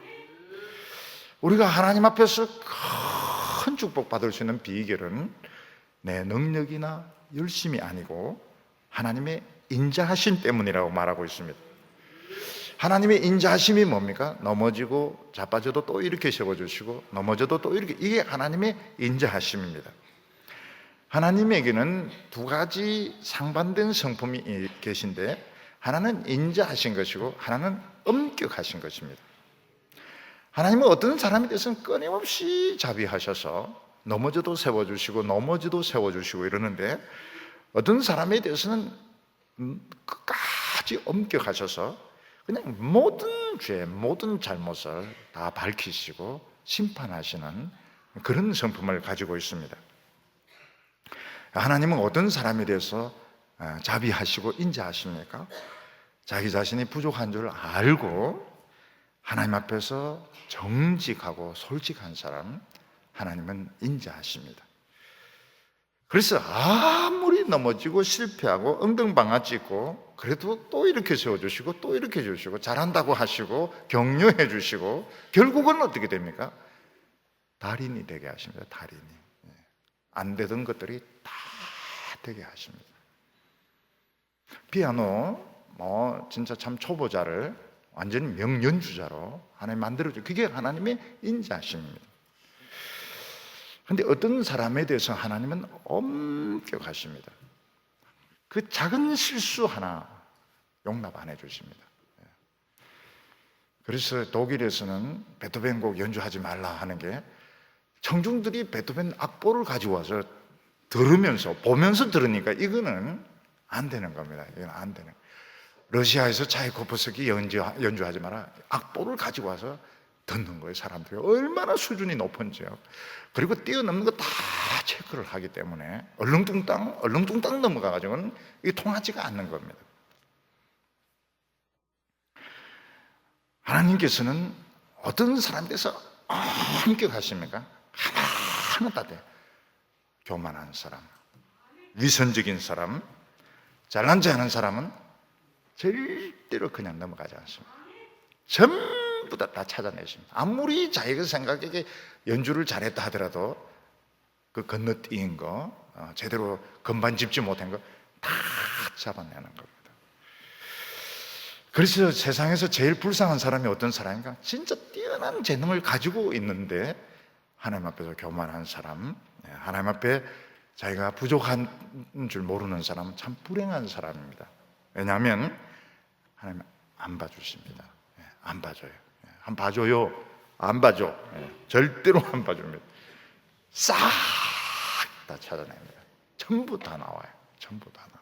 우리가 하나님 앞에서 큰 축복 받을 수 있는 비결은 내 능력이나 열심이 아니고 하나님의 인자하심 때문이라고 말하고 있습니다. 하나님의 인자하심이 뭡니까? 넘어지고 자빠져도 또 이렇게 세워주시고 넘어져도 또 이렇게, 이게 하나님의 인자하심입니다. 하나님에게는 두 가지 상반된 성품이 계신데 하나는 인자하신 것이고 하나는 엄격하신 것입니다. 하나님은 어떤 사람에 대해서는 끊임없이 자비하셔서 넘어져도 세워주시고 넘어져도 세워주시고 이러는데 어떤 사람에 대해서는 끝까지 엄격하셔서 그냥 모든 죄, 모든 잘못을 다 밝히시고 심판하시는 그런 성품을 가지고 있습니다. 하나님은 어떤 사람에 대해서 자비하시고 인자하십니까? 자기 자신이 부족한 줄 알고 하나님 앞에서 정직하고 솔직한 사람, 하나님은 인자하십니다. 그래서 아무리 넘어지고 실패하고 엉덩방아 찍고 그래도 또 이렇게 세워주시고 또 이렇게 해주시고 잘한다고 하시고 격려해 주시고 결국은 어떻게 됩니까? 달인이 되게 하십니다. 달인이. 안 되던 것들이 다 되게 하십니다. 피아노 진짜 참 초보자를 완전히 명연주자로 하나님 만들어줘. 그게 하나님의 인자하심입니다. 그런데 어떤 사람에 대해서 하나님은 엄격하십니다. 그 작은 실수 하나 용납 안 해주십니다. 그래서 독일에서는 베토벤 곡 연주하지 말라 하는 게 청중들이 베토벤 악보를 가지고 와서 들으면서 보면서 들으니까 이거는 안 되는 겁니다. 이건 안 되는. 러시아에서 차이코프스키 연주하지 마라 악보를 가지고 와서 듣는 거예요. 사람들이 얼마나 수준이 높은지요. 그리고 뛰어넘는 거 다 체크를 하기 때문에 얼렁뚱땅 넘어가가지고는 이게 통하지가 않는 겁니다. 하나님께서는 어떤 사람에 대해서 엄격하십니까? 하나하나 다 돼. 교만한 사람, 위선적인 사람, 잘난 체 하는 사람은 절대로 그냥 넘어가지 않습니다. 전부 다 찾아내십니다. 아무리 자기가 생각에 연주를 잘했다 하더라도 그 건너뛴 거, 제대로 건반 짚지 못한 거 다 잡아내는 겁니다. 그래서 세상에서 제일 불쌍한 사람이 어떤 사람인가? 진짜 뛰어난 재능을 가지고 있는데 하나님 앞에서 교만한 사람, 하나님 앞에 자기가 부족한 줄 모르는 사람은 참 불행한 사람입니다. 왜냐하면 하나님 안 봐주십니다. 안 봐줘요. 안 봐줘요. 안 봐줘. 절대로 안 봐줍니다. 싹 다 찾아냅니다. 전부 다 나와요. 전부 다 나와요.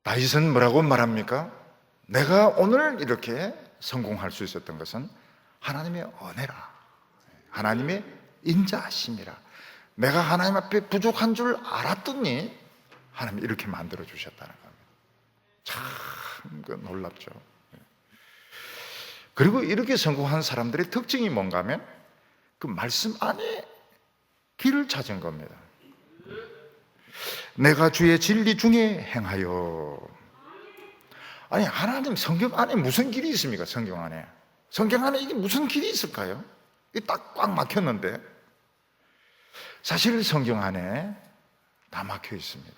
다윗은 뭐라고 말합니까? 내가 오늘 이렇게 성공할 수 있었던 것은 하나님의 은혜라, 하나님의 인자하심이라. 내가 하나님 앞에 부족한 줄 알았더니 하나님이 이렇게 만들어 주셨다는 겁니다. 참 놀랍죠. 그리고 이렇게 성공한 사람들의 특징이 뭔가 하면 그 말씀 안에 길을 찾은 겁니다. 내가 주의 진리 중에 행하여. 아니, 하나님 성경 안에 무슨 길이 있습니까? 성경 안에 이게 무슨 길이 있을까요? 이게 딱 꽉 막혔는데. 사실 성경 안에 다 막혀 있습니다.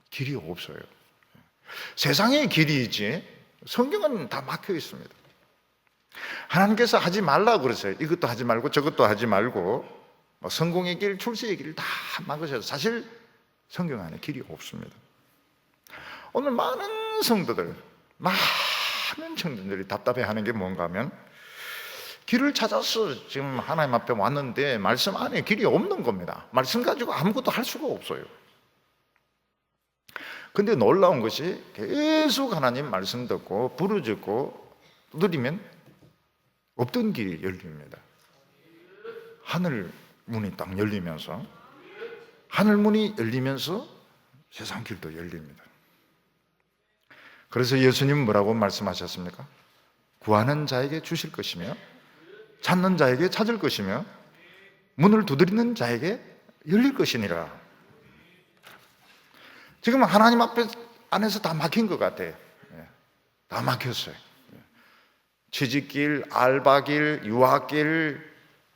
길이 없어요. 세상의 길이 있지 성경은 다 막혀 있습니다. 하나님께서 하지 말라고 그러세요. 이것도 하지 말고 저것도 하지 말고 성공의 길, 출세의 길을 다 막으셔서 사실 성경 안에 길이 없습니다. 오늘 많은 성도들, 많은 청년들이 답답해하는 게 뭔가 하면 길을 찾아서 지금 하나님 앞에 왔는데 말씀 안에 길이 없는 겁니다. 말씀 가지고 아무것도 할 수가 없어요. 근데 놀라운 것이 계속 하나님 말씀 듣고 부르짖고 두드리면 없던 길이 열립니다. 하늘 문이 딱 열리면서, 하늘 문이 열리면서 세상 길도 열립니다. 그래서 예수님은 뭐라고 말씀하셨습니까? 구하는 자에게 주실 것이며 찾는 자에게 찾을 것이며 문을 두드리는 자에게 열릴 것이니라. 지금 하나님 앞에 안에서 다 막힌 것 같아요. 다 막혔어요. 취직길, 알바길, 유학길,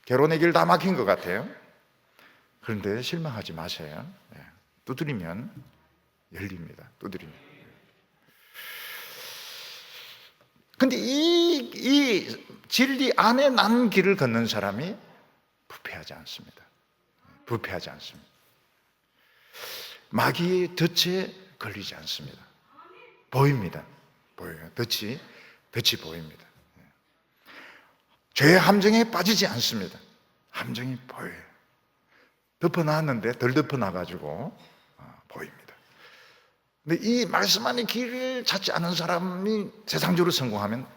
결혼의 길 다 막힌 것 같아요. 그런데 실망하지 마세요. 두드리면 열립니다. 두드리면. 근데 이 진리 안에 난 길을 걷는 사람이 부패하지 않습니다. 부패하지 않습니다. 마귀의 덫에 걸리지 않습니다. 보입니다. 보여요. 덫이 보입니다. 죄의 함정에 빠지지 않습니다. 함정이 보여요. 덮어놨는데 덜 덮어놔가지고 보입니다. 근데 이 말씀 안에 길을 찾지 않은 사람이 세상적으로 성공하면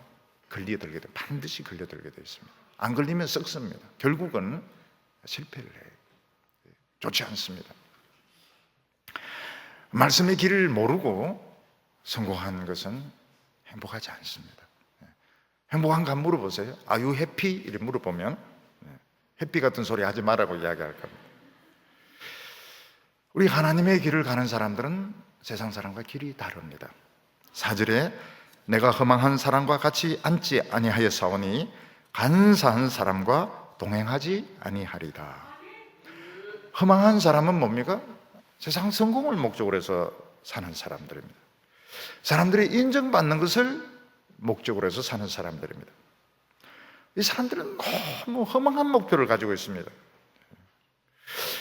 걸려들게 돼요. 반드시 걸려들게 되어 있습니다. 안 걸리면 썩습니다. 결국은 실패를 해요. 좋지 않습니다. 말씀의 길을 모르고 성공한 것은 행복하지 않습니다. 행복한가 물어보세요. Are you happy? 이렇게 물어보면 해피 같은 소리 하지 말라고 이야기할 겁니다. 우리 하나님의 길을 가는 사람들은 세상 사람과 길이 다릅니다. 4절에 내가 허망한 사람과 같이 앉지 아니하였사오니 간사한 사람과 동행하지 아니하리다. 허망한 사람은 뭡니까? 세상 성공을 목적으로 해서 사는 사람들입니다. 사람들이 인정받는 것을 목적으로 해서 사는 사람들입니다. 이 사람들은 너무 허망한 목표를 가지고 있습니다.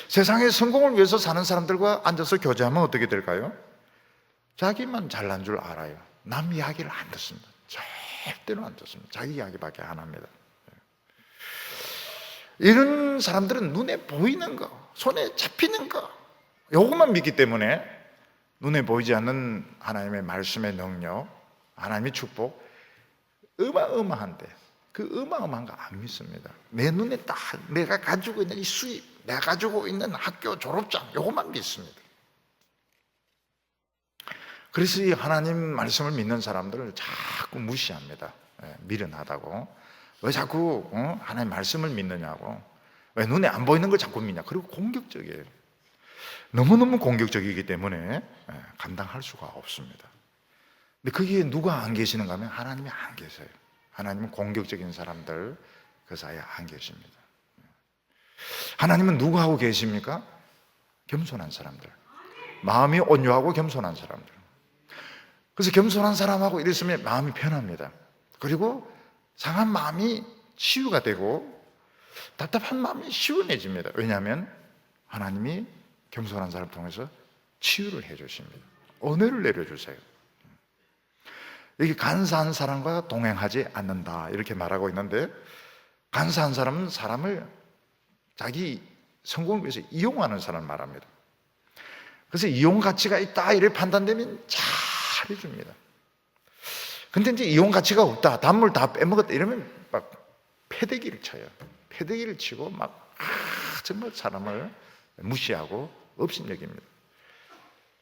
세상의 성공을 위해서 사는 사람들과 앉아서 교제하면 어떻게 될까요? 자기만 잘난 줄 알아요. 남 이야기를 안 듣습니다. 절대로 안 듣습니다. 자기 이야기밖에 안 합니다. 이런 사람들은 눈에 보이는 거, 손에 잡히는 거, 이것만 믿기 때문에 눈에 보이지 않는 하나님의 말씀의 능력, 하나님의 축복, 어마어마한데 그 어마어마한 거 안 믿습니다. 내 눈에 딱 내가 가지고 있는 이 수입, 내가 가지고 있는 학교 졸업장, 이것만 믿습니다. 그래서 이 하나님 말씀을 믿는 사람들을 자꾸 무시합니다. 미련하다고. 왜 자꾸 하나님 말씀을 믿느냐고. 왜 눈에 안 보이는 걸 자꾸 믿냐. 그리고 공격적이에요. 너무너무 공격적이기 때문에 감당할 수가 없습니다. 근데 거기에 누가 안 계시는가 하면 하나님이 안 계세요. 하나님은 공격적인 사람들 그 사이에 안 계십니다. 하나님은 누구 하고 계십니까? 겸손한 사람들, 마음이 온유하고 겸손한 사람들. 그래서 겸손한 사람하고 이랬으면 마음이 편합니다. 그리고 상한 마음이 치유가 되고 답답한 마음이 시원해집니다. 왜냐하면 하나님이 겸손한 사람을 통해서 치유를 해주십니다. 은혜를 내려주세요. 여기 간사한 사람과 동행하지 않는다 이렇게 말하고 있는데, 간사한 사람은 사람을 자기 성공을 위해서 이용하는 사람을 말합니다. 그래서 이용 가치가 있다 이렇게 판단되면 잘 해줍니다. 근데 이제 이용 가치가 없다, 단물 다 빼먹었다 이러면 막 패대기를 쳐요. 패대기를 치고 막 정말 사람을 무시하고 업신여깁니다.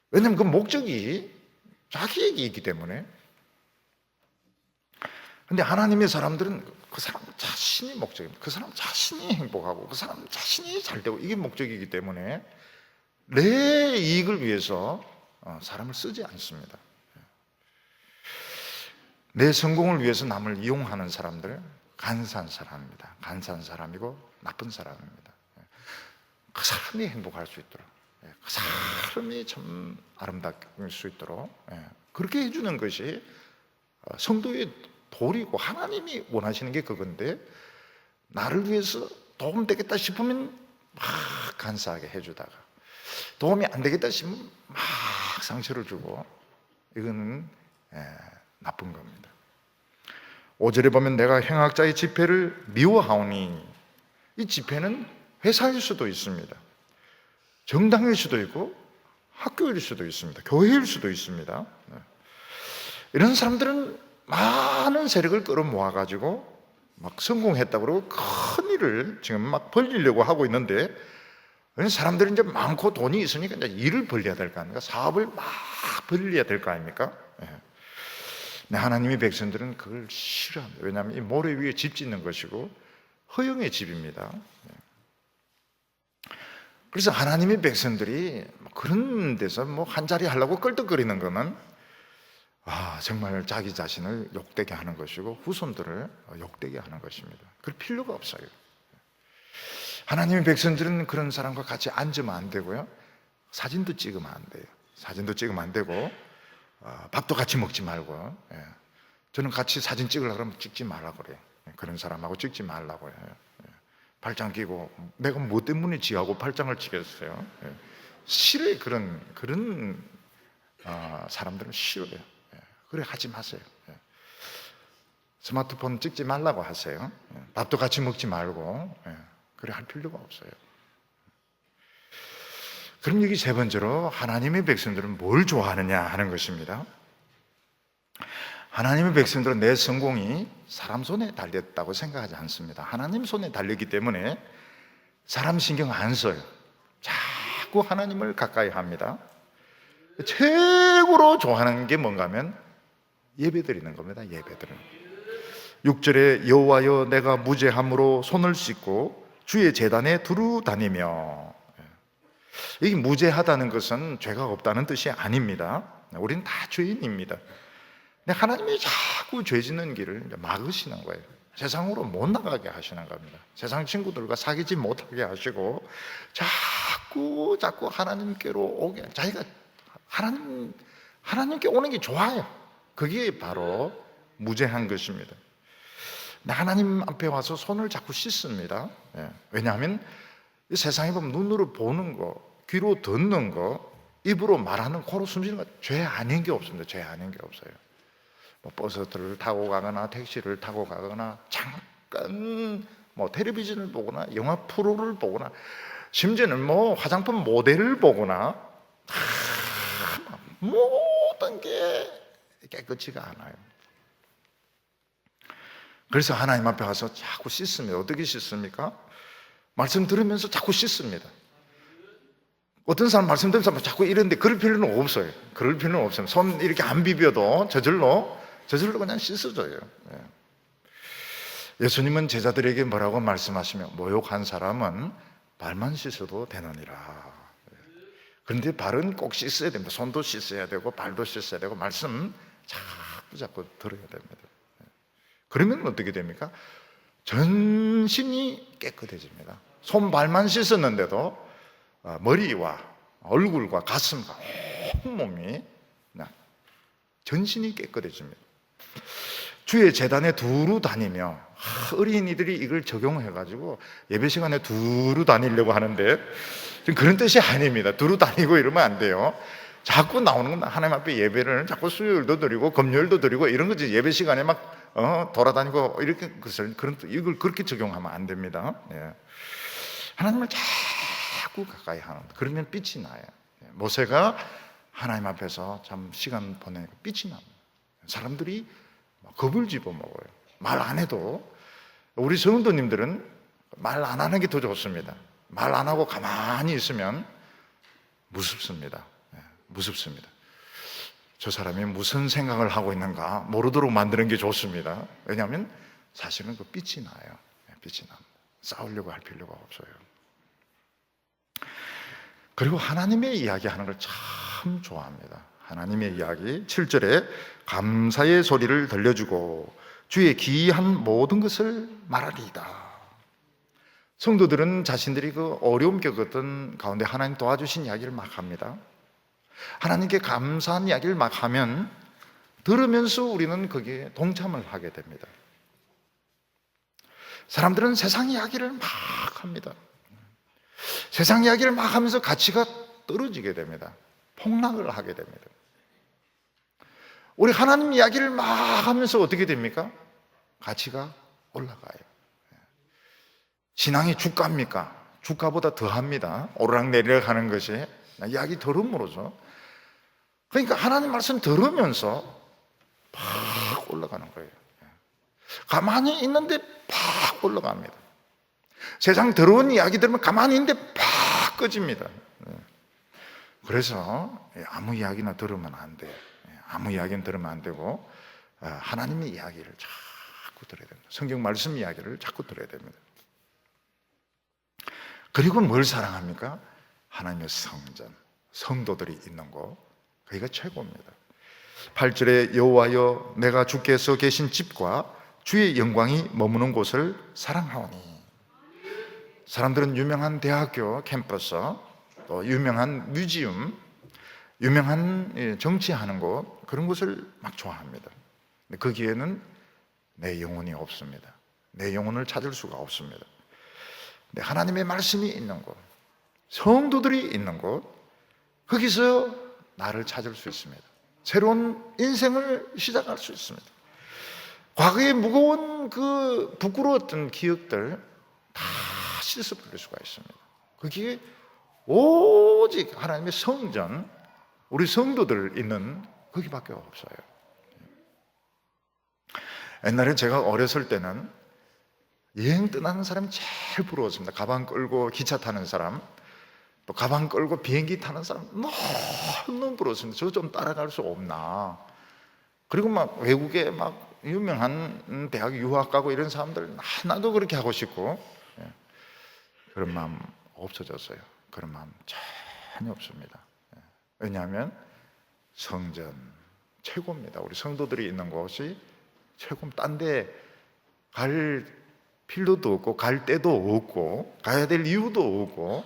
왜냐하면 그 목적이 자기에게 있기 때문에. 근데 하나님의 사람들은 그 사람 자신이 목적입니다. 그 사람 자신이 행복하고 그 사람 자신이 잘 되고 이게 목적이기 때문에 내 이익을 위해서 사람을 쓰지 않습니다. 내 성공을 위해서 남을 이용하는 사람들, 간사한 사람입니다. 간사한 사람이고 나쁜 사람입니다. 그 사람이 행복할 수 있도록, 그 사람이 참 아름다울 수 있도록 그렇게 해주는 것이 성도의 도리고 하나님이 원하시는 게 그건데, 나를 위해서 도움 되겠다 싶으면 막 간사하게 해주다가 도움이 안 되겠다 싶으면 막 상처를 주고, 이거는 나쁜 겁니다. 5절에 보면 내가 행악자의 집회를 미워하오니, 이 집회는 회사일 수도 있습니다, 정당일 수도 있고 학교일 수도 있습니다, 교회일 수도 있습니다. 이런 사람들은 많은 세력을 끌어모아가지고 막 성공했다고 그러고 큰 일을 지금 막 벌리려고 하고 있는데, 사람들이 이제 많고 돈이 있으니까 이제 일을 벌려야 될 거 아닙니까? 사업을 막 벌려야 될 거 아닙니까? 하나님의 백성들은 그걸 싫어합니다. 왜냐하면 이 모래 위에 집 짓는 것이고 허영의 집입니다. 그래서 하나님의 백성들이 그런 데서 뭐 한 자리 하려고 끌떡거리는 거는 정말 자기 자신을 욕되게 하는 것이고 후손들을 욕되게 하는 것입니다. 그럴 필요가 없어요. 하나님의 백성들은 그런 사람과 같이 앉으면 안 되고요, 사진도 찍으면 안 돼요. 사진도 찍으면 안 되고 밥도 같이 먹지 말고, 저는 같이 사진 찍으려고 그러면 찍지 말라고 그래요. 그런 사람하고 찍지 말라고 해요. 팔짱 끼고 내가 뭐 때문에 지하고 팔짱을 치겠어요? 싫어요. 그런 사람들은 싫어요. 그래 하지 마세요. 스마트폰 찍지 말라고 하세요. 밥도 같이 먹지 말고, 그래 할 필요가 없어요. 그럼 여기 세 번째로 하나님의 백성들은 뭘 좋아하느냐 하는 것입니다. 하나님의 백성들은 내 성공이 사람 손에 달렸다고 생각하지 않습니다. 하나님 손에 달렸기 때문에 사람 신경 안 써요. 자꾸 하나님을 가까이 합니다. 최고로 좋아하는 게 뭔가 하면 예배드리는 겁니다. 예배드리는. 6절에 여호와여 내가 무죄함으로 손을 씻고 주의 제단에 두루 다니며, 이게 무죄하다는 것은 죄가 없다는 뜻이 아닙니다. 우리는 다 죄인입니다. 근데 하나님이 자꾸 죄 짓는 길을 막으시는 거예요. 세상으로 못 나가게 하시는 겁니다. 세상 친구들과 사귀지 못하게 하시고 자꾸 하나님께로 오게, 자기가 하나님께 오는 게 좋아요. 그게 바로 무죄한 것입니다. 하나님 앞에 와서 손을 자꾸 씻습니다. 왜냐하면 이 세상에 보면 눈으로 보는 거, 귀로 듣는 거, 입으로 말하는, 코로 숨쉬는 거, 죄 아닌 게 없습니다. 죄 아닌 게 없어요. 뭐 버스를 타고 가거나 택시를 타고 가거나 잠깐 뭐 텔레비전을 보거나 영화 프로를 보거나 심지어는 뭐 화장품 모델을 보거나 모든 게 깨끗지가 않아요. 그래서 하나님 앞에 가서 자꾸 씻습니다. 어떻게 씻습니까? 말씀 들으면서 자꾸 씻습니다. 어떤 사람 말씀 들으면서 자꾸 이러는데 그럴 필요는 없어요. 그럴 필요는 없어요. 손 이렇게 안 비벼도 저절로 그냥 씻어져요. 예수님은 제자들에게 뭐라고 말씀하시며, 모욕한 사람은 발만 씻어도 되느니라. 그런데 발은 꼭 씻어야 됩니다. 손도 씻어야 되고 발도 씻어야 되고 말씀 자꾸 들어야 됩니다. 그러면 어떻게 됩니까? 전신이 깨끗해집니다. 손 발만 씻었는데도 머리와 얼굴과 가슴과 온몸이 전신이 깨끗해집니다. 주의 제단에 두루 다니며, 어린이들이 이걸 적용해가지고 예배 시간에 두루 다니려고 하는데 지금 그런 뜻이 아닙니다. 두루 다니고 이러면 안 돼요. 자꾸 나오는 건 하나님 앞에 예배를 자꾸 수요일도 드리고 금요일도 드리고 이런 거지, 예배 시간에 막 돌아다니고 이렇게 이걸 그렇게 적용하면 안 됩니다. 하나님을 자꾸 가까이 하는, 그러면 빛이 나요. 모세가 하나님 앞에서 참 시간 보내고 빛이 납니다. 사람들이 겁을 집어먹어요. 말 안 해도. 우리 성도님들은 말 안 하는 게 더 좋습니다. 말 안 하고 가만히 있으면 무섭습니다. 무섭습니다. 저 사람이 무슨 생각을 하고 있는가 모르도록 만드는 게 좋습니다. 왜냐하면 사실은 그 빛이 나요. 빛이 납니다. 싸우려고 할 필요가 없어요. 그리고 하나님의 이야기하는 걸 참 좋아합니다. 하나님의 이야기 7절에 감사의 소리를 들려주고 주의 기이한 모든 것을 말하리이다. 성도들은 자신들이 그 어려움 겪었던 가운데 하나님 도와주신 이야기를 막 합니다. 하나님께 감사한 이야기를 막 하면 들으면서 우리는 거기에 동참을 하게 됩니다. 사람들은 세상 이야기를 막 합니다. 세상 이야기를 막 하면서 가치가 떨어지게 됩니다. 폭락을 하게 됩니다. 우리 하나님 이야기를 막 하면서 어떻게 됩니까? 가치가 올라가요. 신앙이 주가입니까? 주가보다 더합니다. 오르락내리락 하는 것이 이야기 들음으로써. 그러니까 하나님 말씀 들으면서 팍 올라가는 거예요. 가만히 있는데 팍 올라갑니다. 세상 더러운 이야기 들으면 가만히 있는데 팍 꺼집니다. 그래서 아무 이야기나 들으면 안 돼요. 아무 이야기는 들으면 안 되고 하나님의 이야기를 자꾸 들어야 됩니다. 성경 말씀 이야기를 자꾸 들어야 됩니다. 그리고 뭘 사랑합니까? 하나님의 성전, 성도들이 있는 곳, 거기가 최고입니다. 8절에 여호와여 내가 주께서 계신 집과 주의 영광이 머무는 곳을 사랑하오니. 사람들은 유명한 대학교 캠퍼스, 또 유명한 뮤지엄, 유명한 정치하는 곳, 그런 곳을 막 좋아합니다. 근데 거기에는 내 영혼이 없습니다. 내 영혼을 찾을 수가 없습니다. 근데 하나님의 말씀이 있는 곳, 성도들이 있는 곳, 거기서 나를 찾을 수 있습니다. 새로운 인생을 시작할 수 있습니다. 과거의 무거운 그 부끄러웠던 기억들 다 씻어버릴 수가 있습니다. 거기에 오직 하나님의 성전, 우리 성도들 있는 거기밖에 없어요. 옛날에 제가 어렸을 때는 여행 떠나는 사람이 제일 부러웠습니다. 가방 끌고 기차 타는 사람, 또 가방 끌고 비행기 타는 사람 너무 부러웠습니다. 저 좀 따라갈 수 없나. 그리고 막 외국에 막 유명한 대학 유학 가고 이런 사람들 하나도 그렇게 하고 싶고, 그런 마음 없어졌어요. 그런 마음 전혀 없습니다. 왜냐하면 성전 최고입니다. 우리 성도들이 있는 곳이 최고입니다. 딴 데 갈 필요도 없고 갈 데도 없고 가야 될 이유도 없고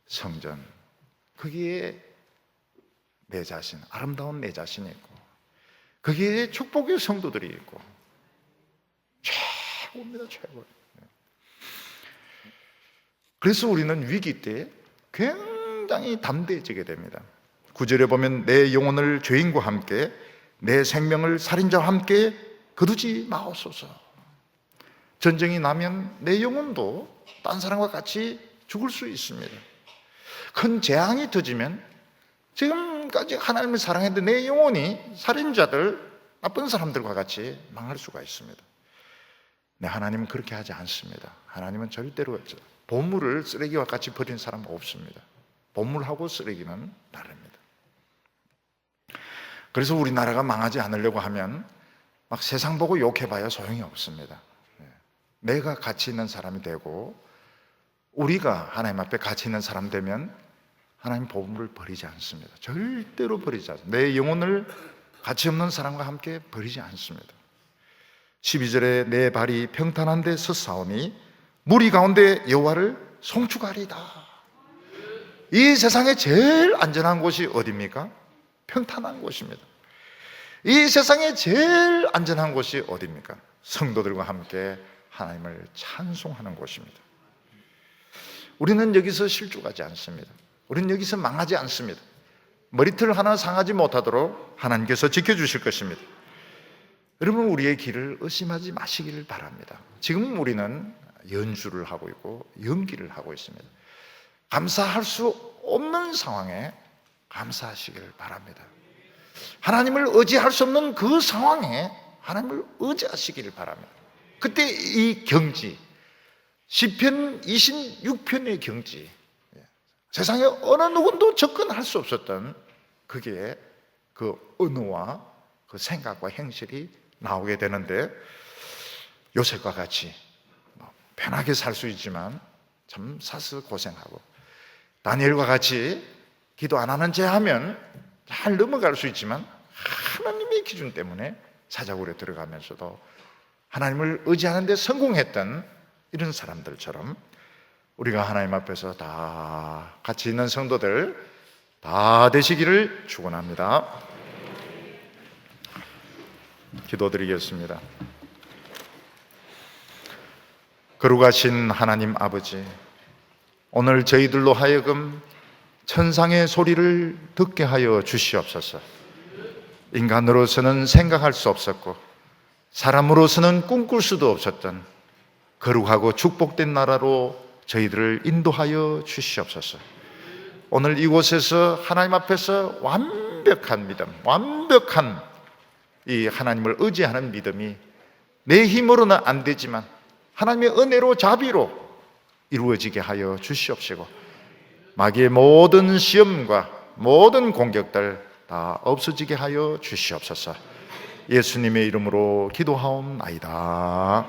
성전, 거기에 내 자신, 아름다운 내 자신이 있고 거기에 축복의 성도들이 있고 최고입니다. 최고. 그래서 우리는 위기 때 굉장히 담대해지게 됩니다. 9절에 보면 내 영혼을 죄인과 함께 내 생명을 살인자와 함께 거두지 마옵소서. 전쟁이 나면 내 영혼도 딴 사람과 같이 죽을 수 있습니다. 큰 재앙이 터지면 지금까지 하나님을 사랑했는데 내 영혼이 살인자들, 나쁜 사람들과 같이 망할 수가 있습니다. 네, 하나님은 그렇게 하지 않습니다. 하나님은 절대로 보물을 쓰레기와 같이 버린 사람은 없습니다. 보물하고 쓰레기는 다릅니다. 그래서 우리나라가 망하지 않으려고 하면 막 세상 보고 욕해봐야 소용이 없습니다. 내가 가치 있는 사람이 되고 우리가 하나님 앞에 가치 있는 사람 되면 하나님 보물을 버리지 않습니다. 절대로 버리지 않습니다. 내 영혼을 가치 없는 사람과 함께 버리지 않습니다. 12절에 내 발이 평탄한 데 섰사오니 무리 가운데 여호와를 송축하리다. 이 세상에 제일 안전한 곳이 어디입니까? 평탄한 곳입니다. 이 세상에 제일 안전한 곳이 어디입니까? 성도들과 함께 하나님을 찬송하는 곳입니다. 우리는 여기서 실족하지 않습니다. 우리는 여기서 망하지 않습니다. 머리털 하나 상하지 못하도록 하나님께서 지켜주실 것입니다. 여러분, 우리의 길을 의심하지 마시기를 바랍니다. 지금 우리는 연주를 하고 있고 연기를 하고 있습니다. 감사할 수 없는 상황에 감사하시기를 바랍니다. 하나님을 의지할 수 없는 그 상황에 하나님을 의지하시기를 바랍니다. 그때 이 경지, 시편 26편의 경지, 세상에 어느 누구도 접근할 수 없었던 그게 그 언어와 그 생각과 행실이 나오게 되는데, 요셉과 같이 편하게 살 수 있지만 참 사스 고생하고, 다니엘과 같이 기도 안 하는 제 하면 잘 넘어갈 수 있지만 하나님의 기준 때문에 사자굴에 들어가면서도 하나님을 의지하는 데 성공했던 이런 사람들처럼 우리가 하나님 앞에서 다 같이 있는 성도들 다 되시기를 축원합니다. 기도드리겠습니다. 거룩하신 하나님 아버지, 오늘 저희들로 하여금 천상의 소리를 듣게 하여 주시옵소서. 인간으로서는 생각할 수 없었고 사람으로서는 꿈꿀 수도 없었던 거룩하고 축복된 나라로 저희들을 인도하여 주시옵소서. 오늘 이곳에서 하나님 앞에서 완벽한 믿음, 완벽한 이 하나님을 의지하는 믿음이 내 힘으로는 안 되지만 하나님의 은혜로 자비로 이루어지게 하여 주시옵시고, 마귀의 모든 시험과 모든 공격들 다 없어지게 하여 주시옵소서. 예수님의 이름으로 기도하옵나이다.